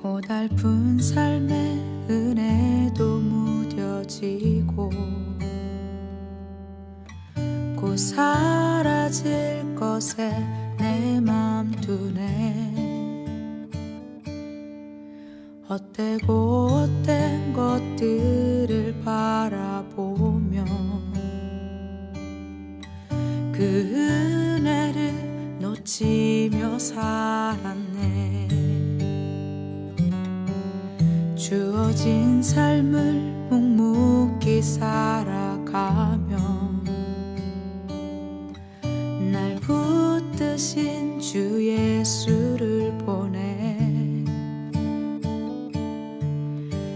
고달픈 삶의 은혜도 무뎌지고 곧 사라질 것에 내 맘 두네. 헛되고 헛된 것들을 바라보며 그 은혜를 놓치며 살았네. 주어진 삶을 묵묵히 살아가며 날 붙드신 주 예수를 보내.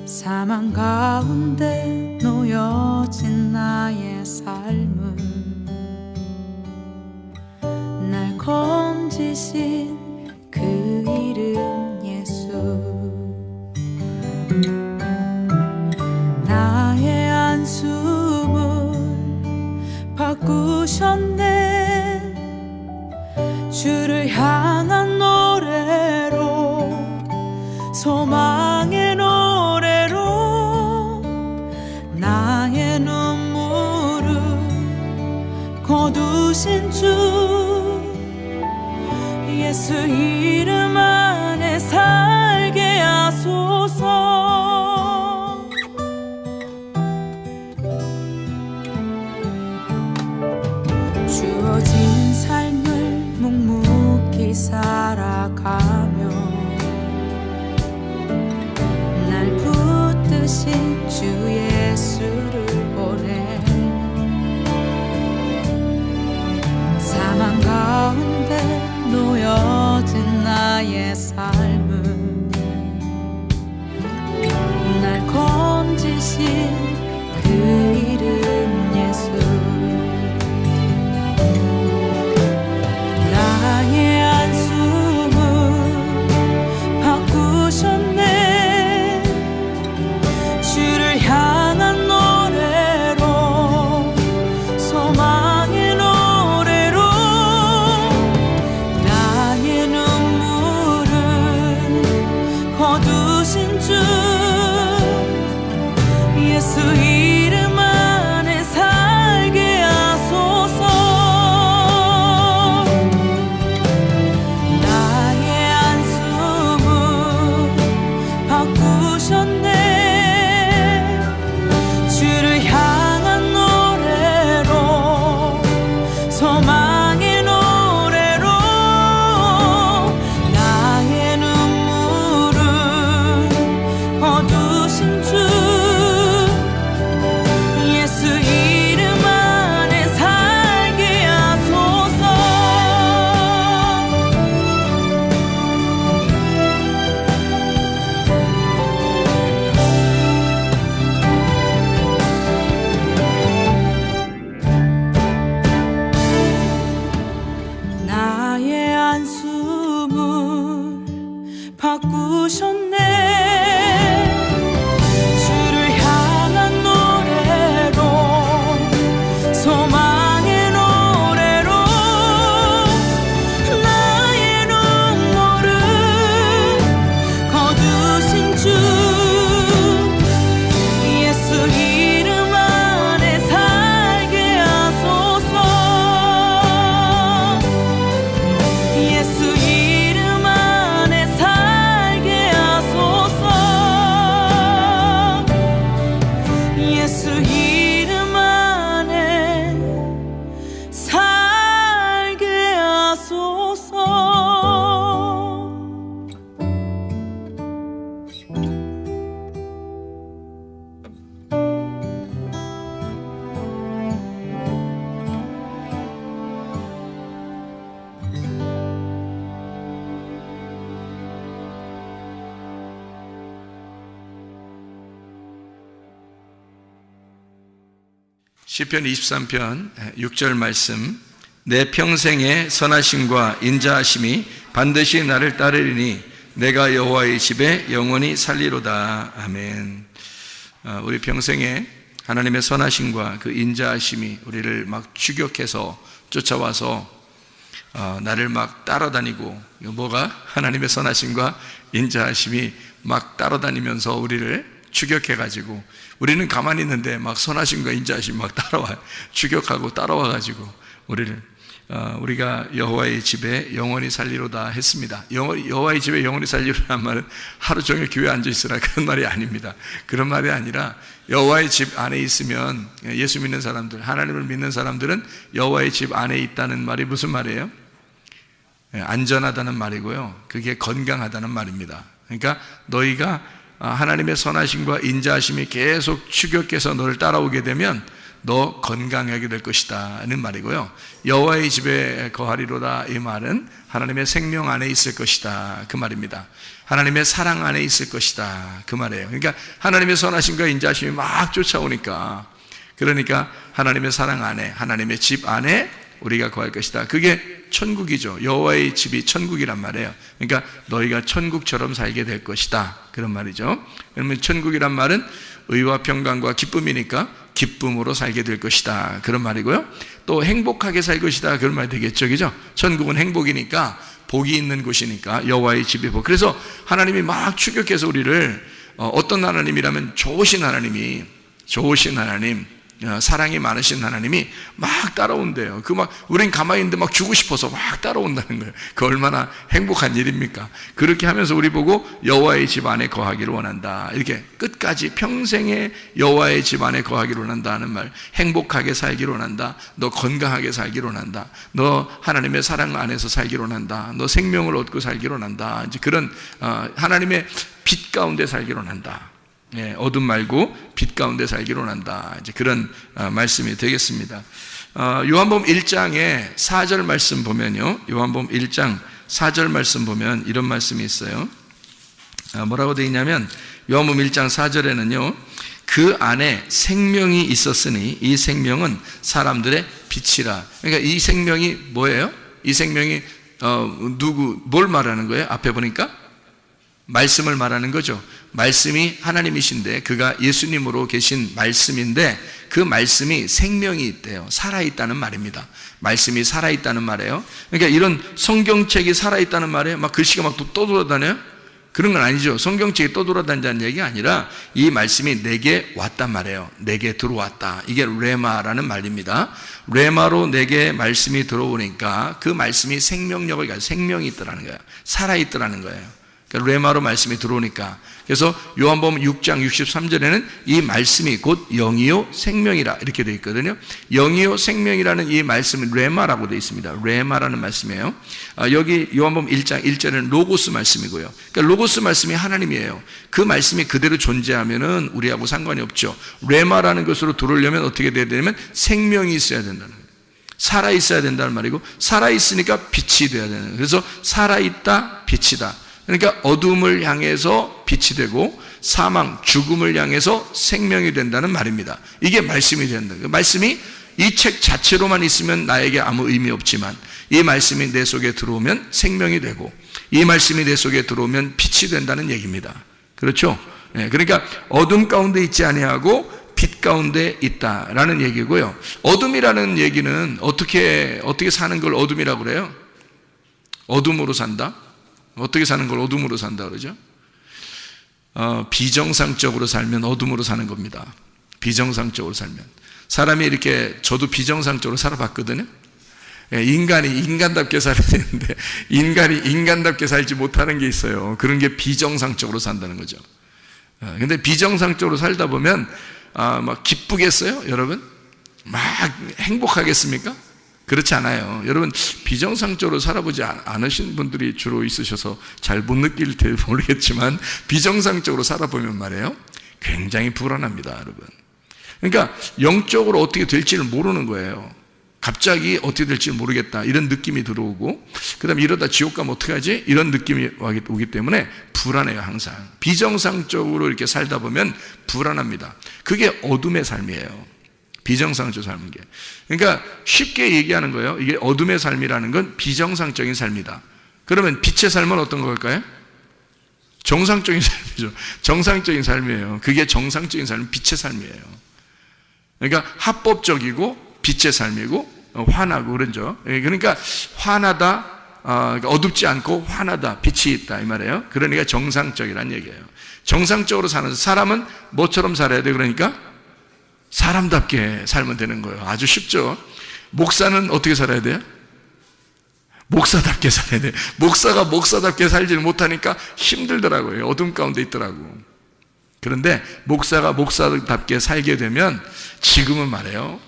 사망 가운데 놓여진 나의 삶을 날 건지신 그 이름 예수. 나의 한숨을 바꾸셨네. 주를 향한 노래로, 소망의 노래로 나의 눈물을 거두신 주 예수 이름 안에 살게 하소서. 주어진 삶을 묵묵히 살아가며 날 붙드신 주 예수를 보내. 사망 가운데 놓여진 나의 삶을 날 건지신 그 이름 예수. 나의 한숨을 바꾸셨네. 주를 향한 노래로, 소망의 노래로 나의 눈물을 거두신 주 예수 이름 안에 살게 하소서. 나의 한숨을 바꾸셨네. 주를 향한 노래로, 소망의 노래로 나의 눈물을 거두신 주 예수 이름 안에 살게 하소서. 나의 한숨을 바꾸셨네. 주를 향한 노래로, 소망의 노래로 나의 눈물을 거두신 주 예수 이름 안에 살게 하소서. 예수 이름 안에 살게 하소서. 예수 이름 안에 살게 하소서. 시편 23편 6절 말씀. 내 평생의 선하심과 인자하심이 반드시 나를 따르리니 내가 여호와의 집에 영원히 살리로다. 아멘. 우리 평생에 하나님의 선하심과 그 인자하심이 우리를 막 추격해서 쫓아와서 나를 막 따라다니고, 뭐가? 하나님의 선하심과 인자하심이 막 따라다니면서 우리를 추격해가지고, 우리는 가만히 있는데 막 선하심과 인자하심이 막 따라와요. 추격하고 따라와가지고 우리가 여호와의 집에 영원히 살리로다 했습니다. 여호와의 집에 영원히 살리로라는 말은 하루 종일 교회에 앉아있으라 그런 말이 아닙니다. 그런 말이 아니라 여호와의 집 안에 있으면, 예수 믿는 사람들, 하나님을 믿는 사람들은 여호와의 집 안에 있다는 말이 무슨 말이에요? 안전하다는 말이고요, 그게 건강하다는 말입니다. 그러니까 너희가 하나님의 선하심과 인자하심이 계속 추격해서 너를 따라오게 되면 너 건강하게 될 것이다 하는 말이고요, 여호와의 집에 거하리로다 이 말은 하나님의 생명 안에 있을 것이다 그 말입니다. 하나님의 사랑 안에 있을 것이다 그 말이에요. 그러니까 하나님의 선하심과 인자하심이 막 쫓아오니까, 그러니까 하나님의 사랑 안에, 하나님의 집 안에 우리가 거할 것이다. 그게 천국이죠. 여호와의 집이 천국이란 말이에요. 그러니까 너희가 천국처럼 살게 될 것이다 그런 말이죠. 그러면 천국이란 말은 의와 평강과 기쁨이니까 기쁨으로 살게 될 것이다 그런 말이고요, 또 행복하게 살 것이다 그런 말이 되겠죠. 그죠? 천국은 행복이니까, 복이 있는 곳이니까 여호와의 집이 복. 그래서 하나님이 막 추격해서 우리를, 어떤 하나님이라면 좋으신 하나님, 사랑이 많으신 하나님이 막 따라온대요. 우린 가만히 있는데 막 주고 싶어서 막 따라온다는 거예요. 그 얼마나 행복한 일입니까? 그렇게 하면서 우리 보고 여호와의 집 안에 거하기를 원한다, 이렇게 끝까지 평생에 여호와의 집 안에 거하기를 원한다는 말, 행복하게 살기를 원한다, 너 건강하게 살기를 원한다, 너 하나님의 사랑 안에서 살기를 원한다, 너 생명을 얻고 살기를 원한다, 이제 그런 하나님의 빛 가운데 살기를 원한다. 어둠 말고 빛 가운데 살기를 원한다, 이제 그런 말씀이 되겠습니다. 요한복음 1장에 4절 말씀 보면요, 요한복음 1장 4절 말씀 보면 이런 말씀이 있어요. 뭐라고 되어 있냐면, 요한복음 1장 4절에는요, 그 안에 생명이 있었으니 이 생명은 사람들의 빛이라. 그러니까 이 생명이 뭐예요? 이 생명이 뭘 말하는 거예요? 앞에 보니까 말씀을 말하는 거죠. 말씀이 하나님이신데 그가 예수님으로 계신 말씀인데, 그 말씀이 생명이 있대요. 살아있다는 말입니다. 말씀이 살아있다는 말이에요. 그러니까 이런 성경책이 살아있다는 말에 막 글씨가 막 떠돌아다녀요? 그런 건 아니죠. 성경책이 떠돌아다닌다는 얘기가 아니라 이 말씀이 내게 왔단 말이에요. 내게 들어왔다. 이게 레마라는 말입니다. 레마로 내게 말씀이 들어오니까 그 말씀이 생명력을 가지고 생명이 있더라는 거예요. 살아있더라는 거예요. 레마로 말씀이 들어오니까. 그래서 요한복음 6장 63절에는 이 말씀이 곧 영이요 생명이라 이렇게 되어 있거든요. 영이요 생명이라는 이 말씀은 레마라고 되어 있습니다. 레마라는 말씀이에요. 여기 요한복음 1장 1절에는 로고스 말씀이고요. 그러니까 로고스 말씀이 하나님이에요. 그 말씀이 그대로 존재하면은 우리하고 상관이 없죠. 레마라는 것으로 들어오려면 어떻게 돼야 되냐면 생명이 있어야 된다는 거예요. 살아있어야 된다는 말이고, 살아있으니까 빛이 돼야 되는 거예요. 그래서 살아있다, 빛이다. 그러니까 어둠을 향해서 빛이 되고 사망, 죽음을 향해서 생명이 된다는 말입니다. 이게 말씀이 된다. 말씀이 이 책 자체로만 있으면 나에게 아무 의미 없지만, 이 말씀이 내 속에 들어오면 생명이 되고, 이 말씀이 내 속에 들어오면 빛이 된다는 얘기입니다. 그렇죠? 그러니까 어둠 가운데 있지 아니하고 빛 가운데 있다라는 얘기고요. 어둠이라는 얘기는 어떻게 사는 걸 어둠이라고 그래요? 어둠으로 산다? 어떻게 사는 걸 어둠으로 산다 그러죠? 비정상적으로 살면 어둠으로 사는 겁니다. 비정상적으로 살면. 사람이 이렇게, 저도 비정상적으로 살아봤거든요. 인간이 인간답게 살아야 되는데 인간이 인간답게 살지 못하는 게 있어요. 그런 게 비정상적으로 산다는 거죠. 근데 비정상적으로 살다 보면 막 기쁘겠어요? 여러분? 막 행복하겠습니까? 그렇지 않아요. 여러분, 비정상적으로 살아보지 않으신 분들이 주로 있으셔서 잘 못 느낄지 모르겠지만, 비정상적으로 살아보면 말이에요, 굉장히 불안합니다, 여러분. 그러니까 영적으로 어떻게 될지를 모르는 거예요. 갑자기 어떻게 될지 모르겠다, 이런 느낌이 들어오고, 그 다음에 이러다 지옥 가면 어떻게 하지? 이런 느낌이 오기 때문에 불안해요. 항상 비정상적으로 이렇게 살다 보면 불안합니다. 그게 어둠의 삶이에요. 비정상적으로 사는 게. 그러니까 쉽게 얘기하는 거예요. 이게 어둠의 삶이라는 건 비정상적인 삶이다. 그러면 빛의 삶은 어떤 걸까요? 정상적인 삶이죠. 정상적인 삶이에요. 그게 정상적인 삶은 빛의 삶이에요. 그러니까 합법적이고 빛의 삶이고, 환하고 그러죠. 그러니까 환하다, 그러니까 어둡지 않고 환하다, 빛이 있다 이 말이에요. 그러니까 정상적이란 얘기예요. 정상적으로 사는 사람은 뭐처럼 살아야 돼? 그러니까 사람답게 살면 되는 거예요. 아주 쉽죠. 목사는 어떻게 살아야 돼요? 목사답게 살아야 돼요. 목사가 목사답게 살지를 못하니까 힘들더라고요. 어둠 가운데 있더라고. 그런데 목사가 목사답게 살게 되면 지금은 말해요.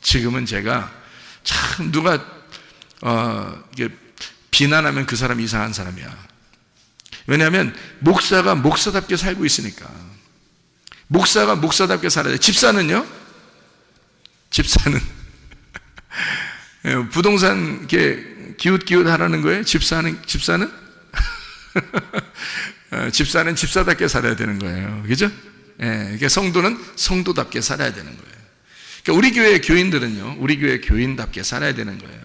지금은 제가 참 누가 이게 비난하면 그 사람이 이상한 사람이야. 왜냐하면 목사가 목사답게 살고 있으니까. 목사가 목사답게 살아야 돼. 집사는요? 집사는 부동산 이렇게 기웃기웃 하라는 거예요? 집사는 집사는 집사답게 살아야 되는 거예요. 그죠? 그러니까 성도는 성도답게 살아야 되는 거예요. 그러니까 우리 교회 교인들은요, 우리 교회 교인답게 살아야 되는 거예요.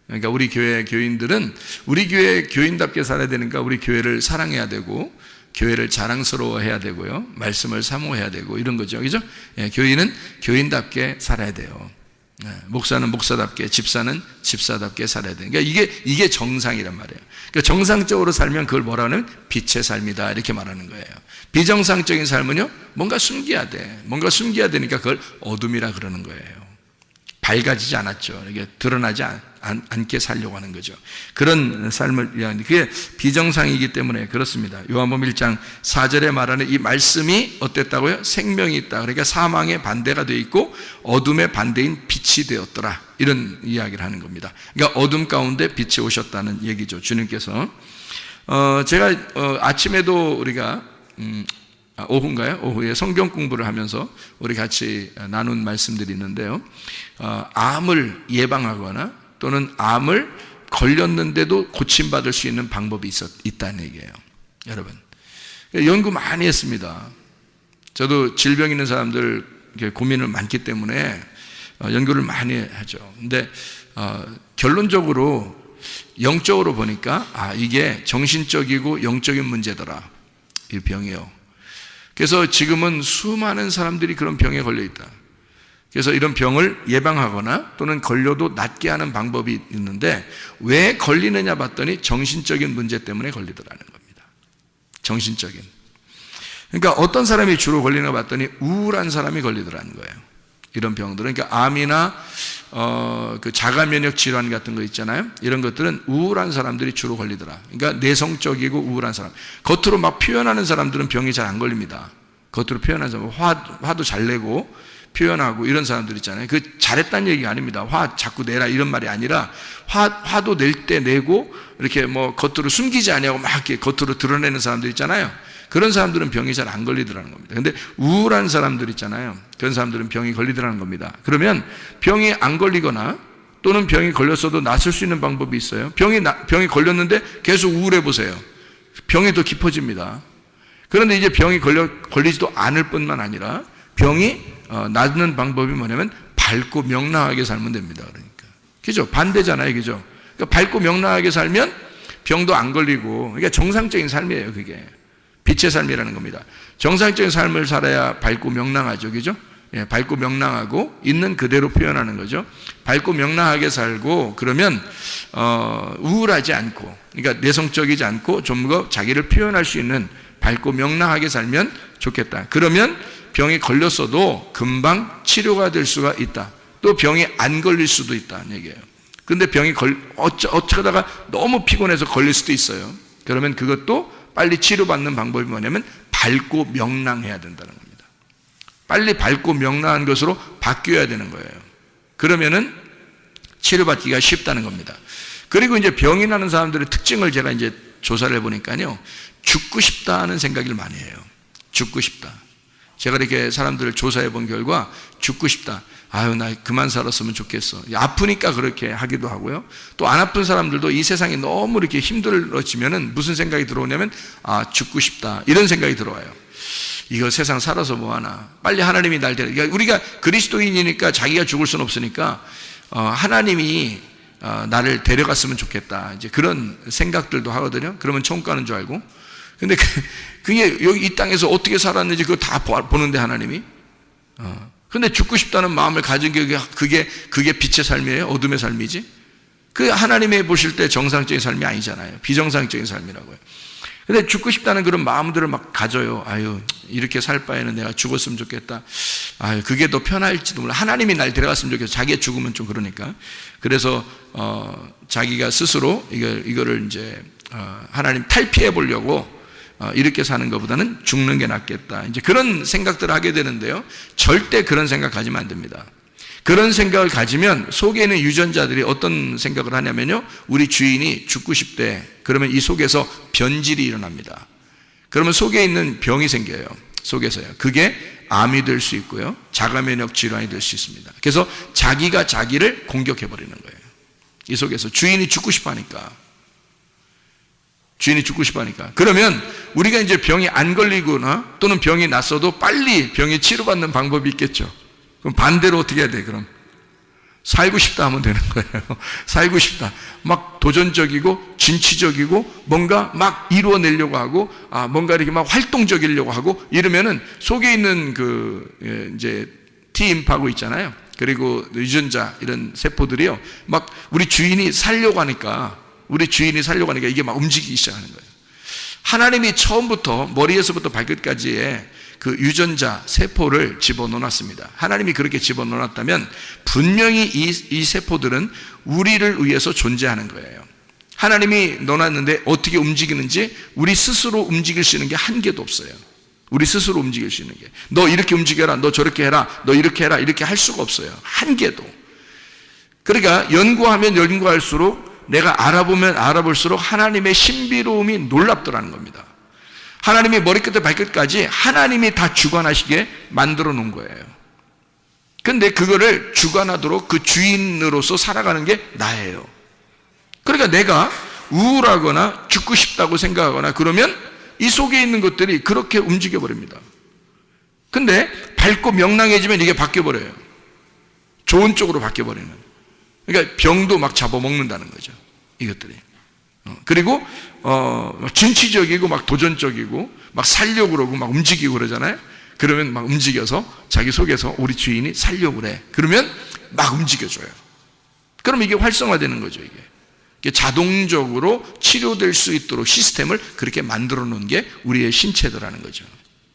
그러니까 우리 교회 교인들은 우리 교회 교인답게 살아야 되니까 우리 교회를 사랑해야 되고, 교회를 자랑스러워해야 되고요, 말씀을 사모해야 되고 이런 거죠. 그죠? 교인은 교인답게 살아야 돼요. 목사는 목사답게, 집사는 집사답게 살아야 돼요. 그러니까 이게 정상이란 말이에요. 그러니까 정상적으로 살면 그걸 뭐라 하면 빛의 삶이다 이렇게 말하는 거예요. 비정상적인 삶은요, 뭔가 숨겨야 돼. 뭔가 숨겨야 되니까 그걸 어둠이라 그러는 거예요. 밝아지지 않았죠. 이게 드러나지 않게 살려고 하는 거죠. 그런 삶을 위한, 그게 비정상이기 때문에 그렇습니다. 요한복음 1장 4절에 말하는 이 말씀이 어땠다고요? 생명이 있다. 그러니까 사망의 반대가 되어 있고 어둠의 반대인 빛이 되었더라. 이런 이야기를 하는 겁니다. 그러니까 어둠 가운데 빛이 오셨다는 얘기죠. 주님께서. 제가 아침에도 우리가 오후인가요? 오후에 성경 공부를 하면서 우리 같이 나눈 말씀들이 있는데요. 암을 예방하거나 또는 암을 걸렸는데도 고침받을 수 있는 방법이 있다는 얘기예요. 여러분, 연구 많이 했습니다. 저도 질병 있는 사람들 고민을 많기 때문에 연구를 많이 하죠. 근데 결론적으로 영적으로 보니까 이게 정신적이고 영적인 문제더라, 이 병이요. 그래서 지금은 수많은 사람들이 그런 병에 걸려 있다. 그래서 이런 병을 예방하거나 또는 걸려도 낫게 하는 방법이 있는데 왜 걸리느냐 봤더니 정신적인 문제 때문에 걸리더라는 겁니다. 정신적인. 그러니까 어떤 사람이 주로 걸리나 봤더니 우울한 사람이 걸리더라는 거예요. 이런 병들은. 그러니까 암이나 그 자가 면역 질환 같은 거 있잖아요. 이런 것들은 우울한 사람들이 주로 걸리더라. 그러니까 내성적이고 우울한 사람. 겉으로 막 표현하는 사람들은 병이 잘 안 걸립니다. 겉으로 표현하는 사람, 화도 잘 내고 표현하고 이런 사람들 있잖아요. 그 잘했다는 얘기가 아닙니다. 화 자꾸 내라 이런 말이 아니라 화도 낼 때 내고 이렇게 뭐 겉으로 숨기지 아니하고 막 이렇게 겉으로 드러내는 사람들 있잖아요. 그런 사람들은 병이 잘 안 걸리더라는 겁니다. 근데 우울한 사람들 있잖아요. 그런 사람들은 병이 걸리더라는 겁니다. 그러면 병이 안 걸리거나 또는 병이 걸렸어도 낫을 수 있는 방법이 있어요. 병이 걸렸는데 계속 우울해 보세요. 병이 더 깊어집니다. 그런데 이제 병이 걸리지도 않을 뿐만 아니라 병이 낫는 방법이 뭐냐면 밝고 명랑하게 살면 됩니다. 그러니까. 그죠? 반대잖아요. 그죠? 그러니까 밝고 명랑하게 살면 병도 안 걸리고, 그러니까 정상적인 삶이에요. 그게. 빛의 삶이라는 겁니다. 정상적인 삶을 살아야 밝고 명랑하죠. 그죠? 예, 밝고 명랑하고 있는 그대로 표현하는 거죠. 밝고 명랑하게 살고 그러면 우울하지 않고, 그러니까 내성적이지 않고 좀 더 자기를 표현할 수 있는 밝고 명랑하게 살면 좋겠다. 그러면 병이 걸렸어도 금방 치료가 될 수가 있다. 또 병이 안 걸릴 수도 있다는 얘기예요. 그런데 병이 어쩌다가 너무 피곤해서 걸릴 수도 있어요. 그러면 그것도 빨리 치료받는 방법이 뭐냐면 밝고 명랑해야 된다는 겁니다. 빨리 밝고 명랑한 것으로 바뀌어야 되는 거예요. 그러면은 치료받기가 쉽다는 겁니다. 그리고 이제 병이 나는 사람들의 특징을 제가 이제 조사를 해보니까요, 죽고 싶다는 생각을 많이 해요. 죽고 싶다. 제가 이렇게 사람들을 조사해 본 결과 죽고 싶다. 아유, 나 그만 살았으면 좋겠어. 아프니까 그렇게 하기도 하고요. 또 안 아픈 사람들도 이 세상이 너무 이렇게 힘들어지면은 무슨 생각이 들어오냐면 죽고 싶다. 이런 생각이 들어와요. 이거 세상 살아서 뭐하나. 빨리 하나님이 날 데려. 그러니까 우리가 그리스도인이니까 자기가 죽을 수는 없으니까 하나님이 나를 데려갔으면 좋겠다. 이제 그런 생각들도 하거든요. 그러면 천국 가는 줄 알고. 근데 그게 여기 이 땅에서 어떻게 살았는지 그거 다 보는데 하나님이. 근데 죽고 싶다는 마음을 가진 게 그게 빛의 삶이에요? 어둠의 삶이지? 그 하나님이 보실 때 정상적인 삶이 아니잖아요. 비정상적인 삶이라고요. 근데 죽고 싶다는 그런 마음들을 막 가져요. 아유, 이렇게 살 바에는 내가 죽었으면 좋겠다. 아유, 그게 더 편할지도 몰라. 하나님이 날 데려갔으면 좋겠어. 자기가 죽으면 좀 그러니까. 그래서 자기가 스스로 이거를 이제 하나님 탈피해 보려고 이렇게 사는 것보다는 죽는 게 낫겠다. 이제 그런 생각들을 하게 되는데요. 절대 그런 생각 가지면 안 됩니다. 그런 생각을 가지면 속에 있는 유전자들이 어떤 생각을 하냐면요, 우리 주인이 죽고 싶대. 그러면 이 속에서 변질이 일어납니다. 그러면 속에 있는 병이 생겨요. 속에서요. 그게 암이 될 수 있고요, 자가면역 질환이 될 수 있습니다. 그래서 자기가 자기를 공격해 버리는 거예요. 이 속에서 주인이 죽고 싶어 하니까. 주인이 죽고 싶어 하니까. 그러면 우리가 이제 병이 안 걸리거나 또는 병이 났어도 빨리 병이 치료받는 방법이 있겠죠. 그럼 반대로 어떻게 해야 돼, 그럼? 살고 싶다 하면 되는 거예요. 살고 싶다. 막 도전적이고, 진취적이고, 뭔가 막 이루어내려고 하고, 뭔가 이렇게 막 활동적이려고 하고, 이러면은 속에 있는 이제 T임파고 있잖아요. 그리고 유전자, 이런 세포들이요. 막 우리 주인이 살려고 하니까 이게 막 움직이기 시작하는 거예요. 하나님이 처음부터, 머리에서부터 발끝까지의 그 유전자 세포를 집어넣어놨습니다. 하나님이 그렇게 집어넣어놨다면 분명히 이 세포들은 우리를 위해서 존재하는 거예요. 하나님이 넣어놨는데 어떻게 움직이는지 우리 스스로 움직일 수 있는 게 한 개도 없어요. 우리 스스로 움직일 수 있는 게. 너 이렇게 움직여라, 너 저렇게 해라, 너 이렇게 해라, 이렇게 할 수가 없어요. 한 개도. 그러니까 연구하면 연구할수록, 내가 알아보면 알아볼수록 하나님의 신비로움이 놀랍더라는 겁니다. 하나님이 머리끝부터 발끝까지 하나님이 다 주관하시게 만들어 놓은 거예요. 근데 그거를 주관하도록 그 주인으로서 살아가는 게 나예요. 그러니까 내가 우울하거나 죽고 싶다고 생각하거나 그러면 이 속에 있는 것들이 그렇게 움직여 버립니다. 근데 밝고 명랑해지면 이게 바뀌어 버려요. 좋은 쪽으로 바뀌어 버리는. 그러니까 병도 막 잡아먹는다는 거죠, 이것들이. 그리고 진취적이고 막 도전적이고 막 살려고 그러고 막 움직이고 그러잖아요. 그러면 막 움직여서 자기 속에서 우리 주인이 살려고 그래. 그러면 막 움직여줘요. 그럼 이게 활성화되는 거죠. 이게 자동적으로 치료될 수 있도록 시스템을 그렇게 만들어 놓은 게 우리의 신체더라는 거죠.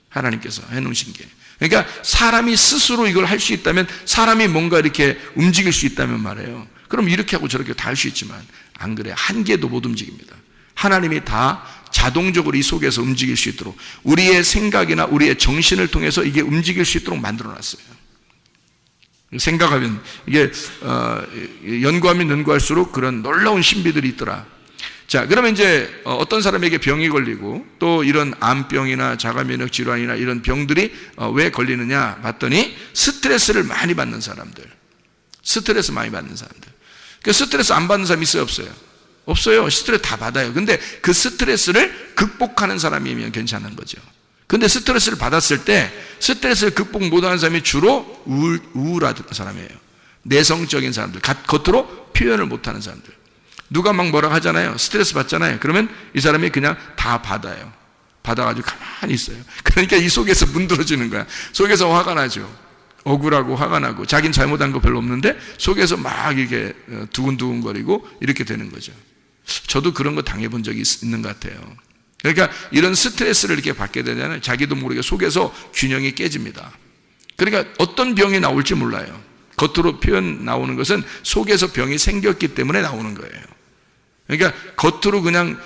하나님께서 해놓으신 게. 그러니까 사람이 스스로 이걸 할 수 있다면, 사람이 뭔가 이렇게 움직일 수 있다면 말이에요, 그럼 이렇게 하고 저렇게 다 할 수 있지만 안 그래. 한 개도 못 움직입니다. 하나님이 다 자동적으로 이 속에서 움직일 수 있도록, 우리의 생각이나 우리의 정신을 통해서 이게 움직일 수 있도록 만들어놨어요. 생각하면 이게 연구하면 연구할수록 그런 놀라운 신비들이 있더라. 자, 그러면 이제 어떤 사람에게 병이 걸리고 또 이런 암병이나 자가면역 질환이나 이런 병들이 왜 걸리느냐 봤더니, 스트레스를 많이 받는 사람들. 스트레스 많이 받는 사람들. 그 스트레스 안 받는 사람 있어요, 없어요? 없어요. 스트레스 다 받아요. 근데 그 스트레스를 극복하는 사람이면 괜찮은 거죠. 근데 스트레스를 받았을 때 스트레스를 극복 못하는 사람이 주로 우울한 사람이에요. 내성적인 사람들, 겉으로 표현을 못하는 사람들. 누가 막 뭐라 하잖아요. 스트레스 받잖아요. 그러면 이 사람이 그냥 다 받아요. 받아가지고 가만히 있어요. 그러니까 이 속에서 문드러지는 거야. 속에서 화가 나죠. 억울하고 화가 나고, 자기는 잘못한 거 별로 없는데 속에서 막 이렇게 두근두근거리고 이렇게 되는 거죠. 저도 그런 거 당해본 적이 있는 것 같아요. 그러니까 이런 스트레스를 이렇게 받게 되잖아요. 자기도 모르게 속에서 균형이 깨집니다. 그러니까 어떤 병이 나올지 몰라요. 겉으로 표현 나오는 것은 속에서 병이 생겼기 때문에 나오는 거예요. 그러니까 겉으로 그냥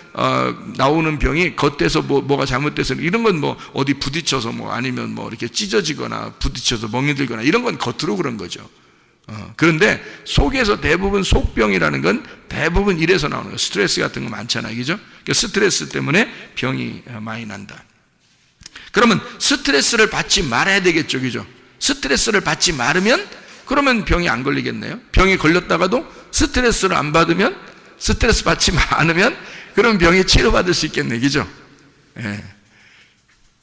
나오는 병이, 겉에서 뭐가 잘못돼서 이런 건 뭐 어디 부딪혀서 뭐 아니면 뭐 이렇게 찢어지거나 부딪혀서 멍이 들거나 이런 건 겉으로 그런 거죠. 그런데 속에서 대부분 속병이라는 건 대부분 이래서 나오는 거예요. 스트레스 같은 거 많잖아요, 그죠? 그러니까 스트레스 때문에 병이 많이 난다. 그러면 스트레스를 받지 말아야 되겠죠, 그죠? 스트레스를 받지 말으면 그러면 병이 안 걸리겠네요. 병이 걸렸다가도 스트레스를 안 받으면, 스트레스 받지 않으면 그럼 병이 치료받을 수 있겠네, 그죠? 예.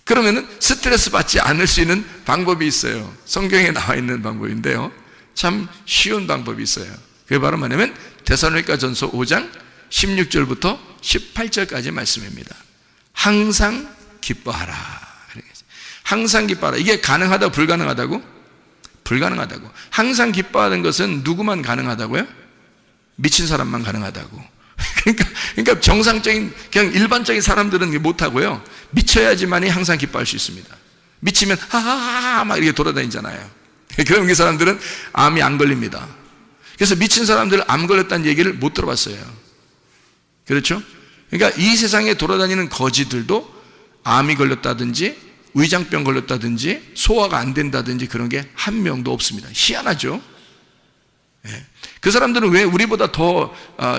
그러면은 스트레스 받지 않을 수 있는 방법이 있어요. 성경에 나와 있는 방법인데요, 참 쉬운 방법이 있어요. 그게 바로 뭐냐면 데살로니가전서 5장 16절부터 18절까지 말씀입니다. 항상 기뻐하라. 항상 기뻐하라. 이게 가능하다, 불가능하다고? 불가능하다고. 항상 기뻐하는 것은 누구만 가능하다고요? 미친 사람만 가능하다고. 그러니까 정상적인 그냥 일반적인 사람들은 못하고요. 미쳐야지만이 항상 기뻐할 수 있습니다. 미치면 하하하 막 이렇게 돌아다니잖아요. 그럼 그 사람들은 암이 안 걸립니다. 그래서 미친 사람들 암 걸렸다는 얘기를 못 들어봤어요. 그렇죠? 그러니까 이 세상에 돌아다니는 거지들도 암이 걸렸다든지 위장병 걸렸다든지 소화가 안 된다든지 그런 게 한 명도 없습니다. 희한하죠? 예. 그 사람들은 왜 우리보다 더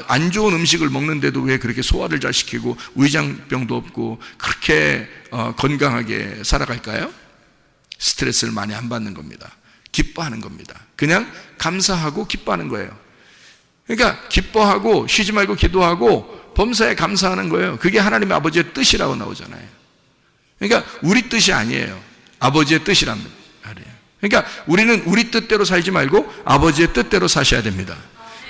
안 좋은 음식을 먹는데도 왜 그렇게 소화를 잘 시키고 위장병도 없고 그렇게 건강하게 살아갈까요? 스트레스를 많이 안 받는 겁니다. 기뻐하는 겁니다. 그냥 감사하고 기뻐하는 거예요. 그러니까 기뻐하고 쉬지 말고 기도하고 범사에 감사하는 거예요. 그게 하나님의 아버지의 뜻이라고 나오잖아요. 그러니까 우리 뜻이 아니에요. 아버지의 뜻이란 말이에요. 그러니까 우리는 우리 뜻대로 살지 말고 아버지의 뜻대로 사셔야 됩니다.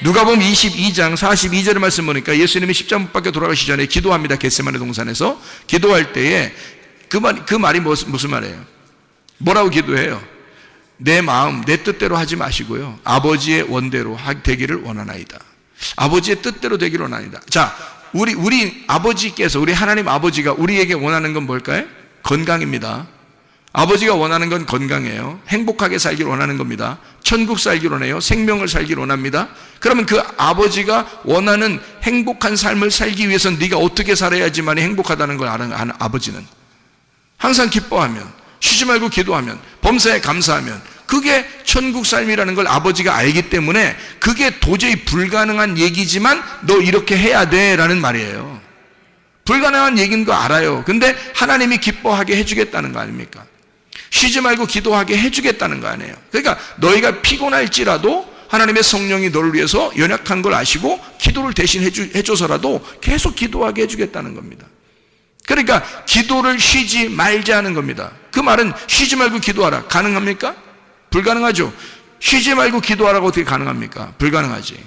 누가복음 22장 42절의 말씀 보니까 예수님이 십자가 못 박혀 돌아가시기 전에 기도합니다. 겟세마네 동산에서 기도할 때에 그 말이 무슨 말이에요? 뭐라고 기도해요? 내 마음 내 뜻대로 하지 마시고요, 아버지의 원대로 되기를 원하나이다. 아버지의 뜻대로 되기를 원하나이다. 자, 우리 아버지께서, 우리 하나님 아버지가 우리에게 원하는 건 뭘까요? 건강입니다. 아버지가 원하는 건 건강이에요. 행복하게 살기를 원하는 겁니다. 천국 살기를 원해요. 생명을 살기를 원합니다. 그러면 그 아버지가 원하는 행복한 삶을 살기 위해서는 네가 어떻게 살아야지만 행복하다는 걸 아는 아버지는 항상 기뻐하면, 쉬지 말고 기도하면, 범사에 감사하면, 그게 천국 삶이라는 걸 아버지가 알기 때문에 그게 도저히 불가능한 얘기지만 너 이렇게 해야 돼 라는 말이에요. 불가능한 얘기인 거 알아요. 근데 하나님이 기뻐하게 해주겠다는 거 아닙니까? 쉬지 말고 기도하게 해주겠다는 거 아니에요. 그러니까 너희가 피곤할지라도 하나님의 성령이 너를 위해서 연약한 걸 아시고 기도를 대신 해줘서라도 계속 기도하게 해주겠다는 겁니다. 그러니까 기도를 쉬지 말자 하는 겁니다. 그 말은 쉬지 말고 기도하라. 가능합니까? 불가능하죠. 쉬지 말고 기도하라고 어떻게 가능합니까? 불가능하지.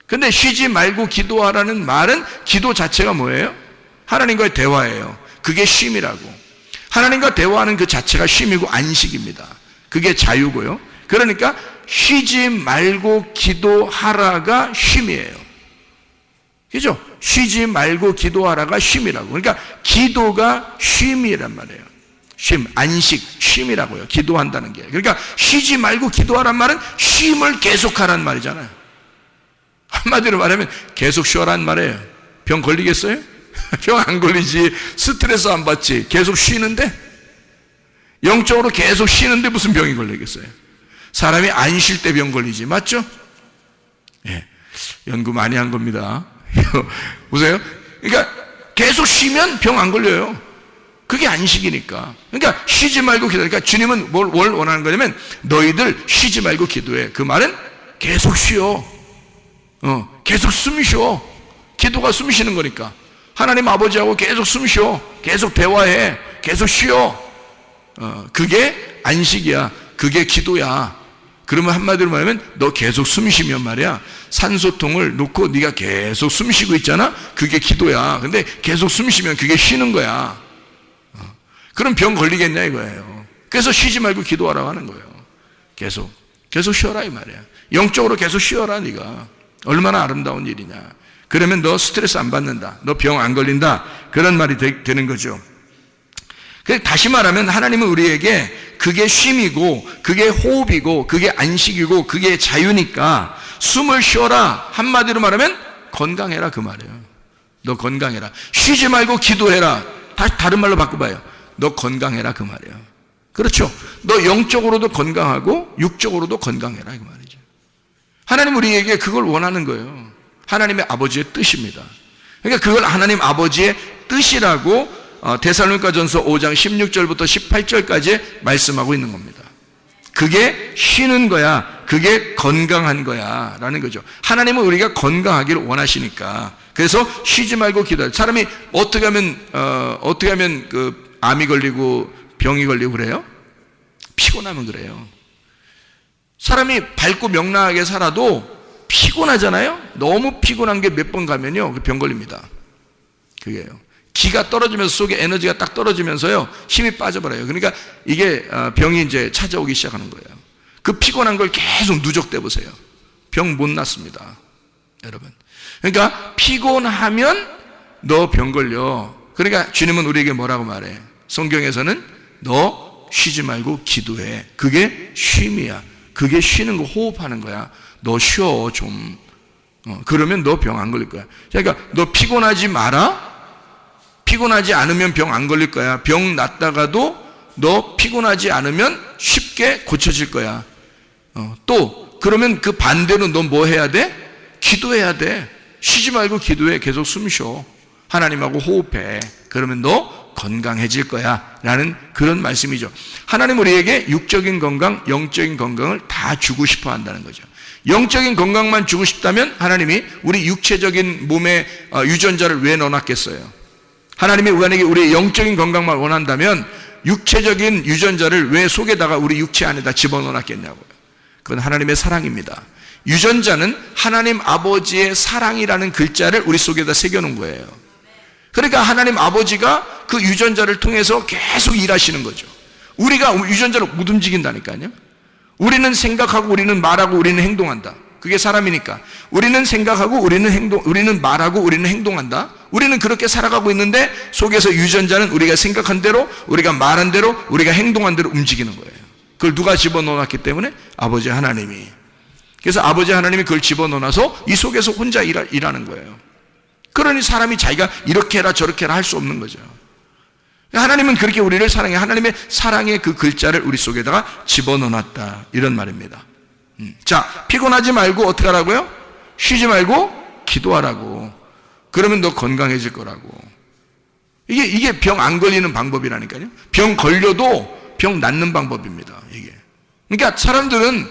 근데 쉬지 말고 기도하라는 말은 기도 자체가 뭐예요? 하나님과의 대화예요. 그게 쉼이라고. 하나님과 대화하는 그 자체가 쉼이고 안식입니다. 그게 자유고요. 그러니까 쉬지 말고 기도하라가 쉼이에요. 그죠? 쉬지 말고 기도하라가 쉼이라고. 그러니까 기도가 쉼이란 말이에요. 쉼, 안식, 쉼이라고요. 기도한다는 게. 그러니까 쉬지 말고 기도하란 말은 쉼을 계속하란 말이잖아요. 한마디로 말하면 계속 쉬어란 말이에요. 병 걸리겠어요? 병 안 걸리지. 스트레스 안 받지. 계속 쉬는데? 영적으로 계속 쉬는데 무슨 병이 걸리겠어요? 사람이 안 쉴 때 병 걸리지. 맞죠? 예. 연구 많이 한 겁니다. 보세요. 그러니까 계속 쉬면 병 안 걸려요. 그게 안식이니까. 그러니까 쉬지 말고 기도해. 그러니까 주님은 뭘 원하는 거냐면 너희들 쉬지 말고 기도해. 그 말은 계속 쉬어. 계속 숨 쉬어. 기도가 숨 쉬는 거니까. 하나님 아버지하고 계속 숨 쉬어. 계속 대화해. 계속 쉬어. 그게 안식이야. 그게 기도야. 그러면 한마디로 말하면 너 계속 숨 쉬면 말이야, 산소통을 놓고 네가 계속 숨 쉬고 있잖아. 그게 기도야. 근데 계속 숨 쉬면 그게 쉬는 거야. 그럼 병 걸리겠냐 이거예요. 그래서 쉬지 말고 기도하라고 하는 거예요. 계속 쉬어라 이 말이야. 영적으로 계속 쉬어라. 네가 얼마나 아름다운 일이냐. 그러면 너 스트레스 안 받는다. 너 병 안 걸린다. 그런 말이 되는 거죠. 다시 말하면 하나님은 우리에게 그게 쉼이고 그게 호흡이고 그게 안식이고 그게 자유니까 숨을 쉬어라. 한마디로 말하면 건강해라 그 말이에요. 너 건강해라. 쉬지 말고 기도해라. 다른 말로 바꿔봐요. 너 건강해라 그 말이에요. 그렇죠? 너 영적으로도 건강하고 육적으로도 건강해라 그 말이죠. 하나님 우리에게 그걸 원하는 거예요. 하나님의 아버지의 뜻입니다. 그러니까 그걸 하나님 아버지의 뜻이라고 데살로니가전서 5장 16절부터 18절까지 말씀하고 있는 겁니다. 그게 쉬는 거야. 그게 건강한 거야 라는 거죠. 하나님은 우리가 건강하기를 원하시니까. 그래서 쉬지 말고 기도해. 사람이 어떻게 하면 그 암이 걸리고 병이 걸리고 그래요? 피곤하면 그래요. 사람이 밝고 명랑하게 살아도 피곤하잖아요. 너무 피곤한 게 몇 번 가면요 병 걸립니다. 그게요. 기가 떨어지면서 속에 에너지가 딱 떨어지면서요 힘이 빠져버려요. 그러니까 이게 병이 이제 찾아오기 시작하는 거예요. 그 피곤한 걸 계속 누적돼 보세요. 병 못 낫습니다, 여러분. 그러니까 피곤하면 너 병 걸려. 그러니까 주님은 우리에게 뭐라고 말해? 성경에서는 너 쉬지 말고 기도해. 그게 쉼이야. 그게 쉬는 거, 호흡하는 거야. 너 쉬어 좀. 그러면 너 병 안 걸릴 거야. 그러니까 너 피곤하지 마라. 피곤하지 않으면 병 안 걸릴 거야. 병 났다가도 너 피곤하지 않으면 쉽게 고쳐질 거야. 또 그러면 그 반대로 너 뭐 해야 돼? 기도해야 돼. 쉬지 말고 기도해. 계속 숨 쉬어. 하나님하고 호흡해. 그러면 너 건강해질 거야 라는 그런 말씀이죠. 하나님 우리에게 육적인 건강, 영적인 건강을 다 주고 싶어 한다는 거죠. 영적인 건강만 주고 싶다면 하나님이 우리 육체적인 몸에 유전자를 왜 넣어놨겠어요? 하나님이 만약에 우리 영적인 건강만 원한다면 육체적인 유전자를 왜 속에다가 우리 육체 안에다 집어넣어놨겠냐고요. 그건 하나님의 사랑입니다. 유전자는 하나님 아버지의 사랑이라는 글자를 우리 속에다 새겨놓은 거예요. 그러니까 하나님 아버지가 그 유전자를 통해서 계속 일하시는 거죠. 우리가 유전자를 못 움직인다니까요. 우리는 생각하고 우리는 말하고 우리는 행동한다. 그게 사람이니까. 우리는 생각하고 우리는 말하고 우리는 행동한다. 우리는 그렇게 살아가고 있는데 속에서 유전자는 우리가 생각한 대로, 우리가 말한 대로, 우리가 행동한 대로 움직이는 거예요. 그걸 누가 집어넣어놨기 때문에? 아버지 하나님이. 그래서 아버지 하나님이 그걸 집어넣어놔서 이 속에서 혼자 일하는 거예요. 그러니 사람이 자기가 이렇게 해라 저렇게 해라 할 수 없는 거죠. 하나님은 그렇게 우리를 사랑해. 하나님의 사랑의 그 글자를 우리 속에다가 집어넣어놨다, 이런 말입니다. 자, 피곤하지 말고 어떻게 하라고요? 쉬지 말고 기도하라고. 그러면 너 건강해질 거라고. 이게 병 안 걸리는 방법이라니까요. 병 걸려도 병 낫는 방법입니다, 이게. 그러니까 사람들은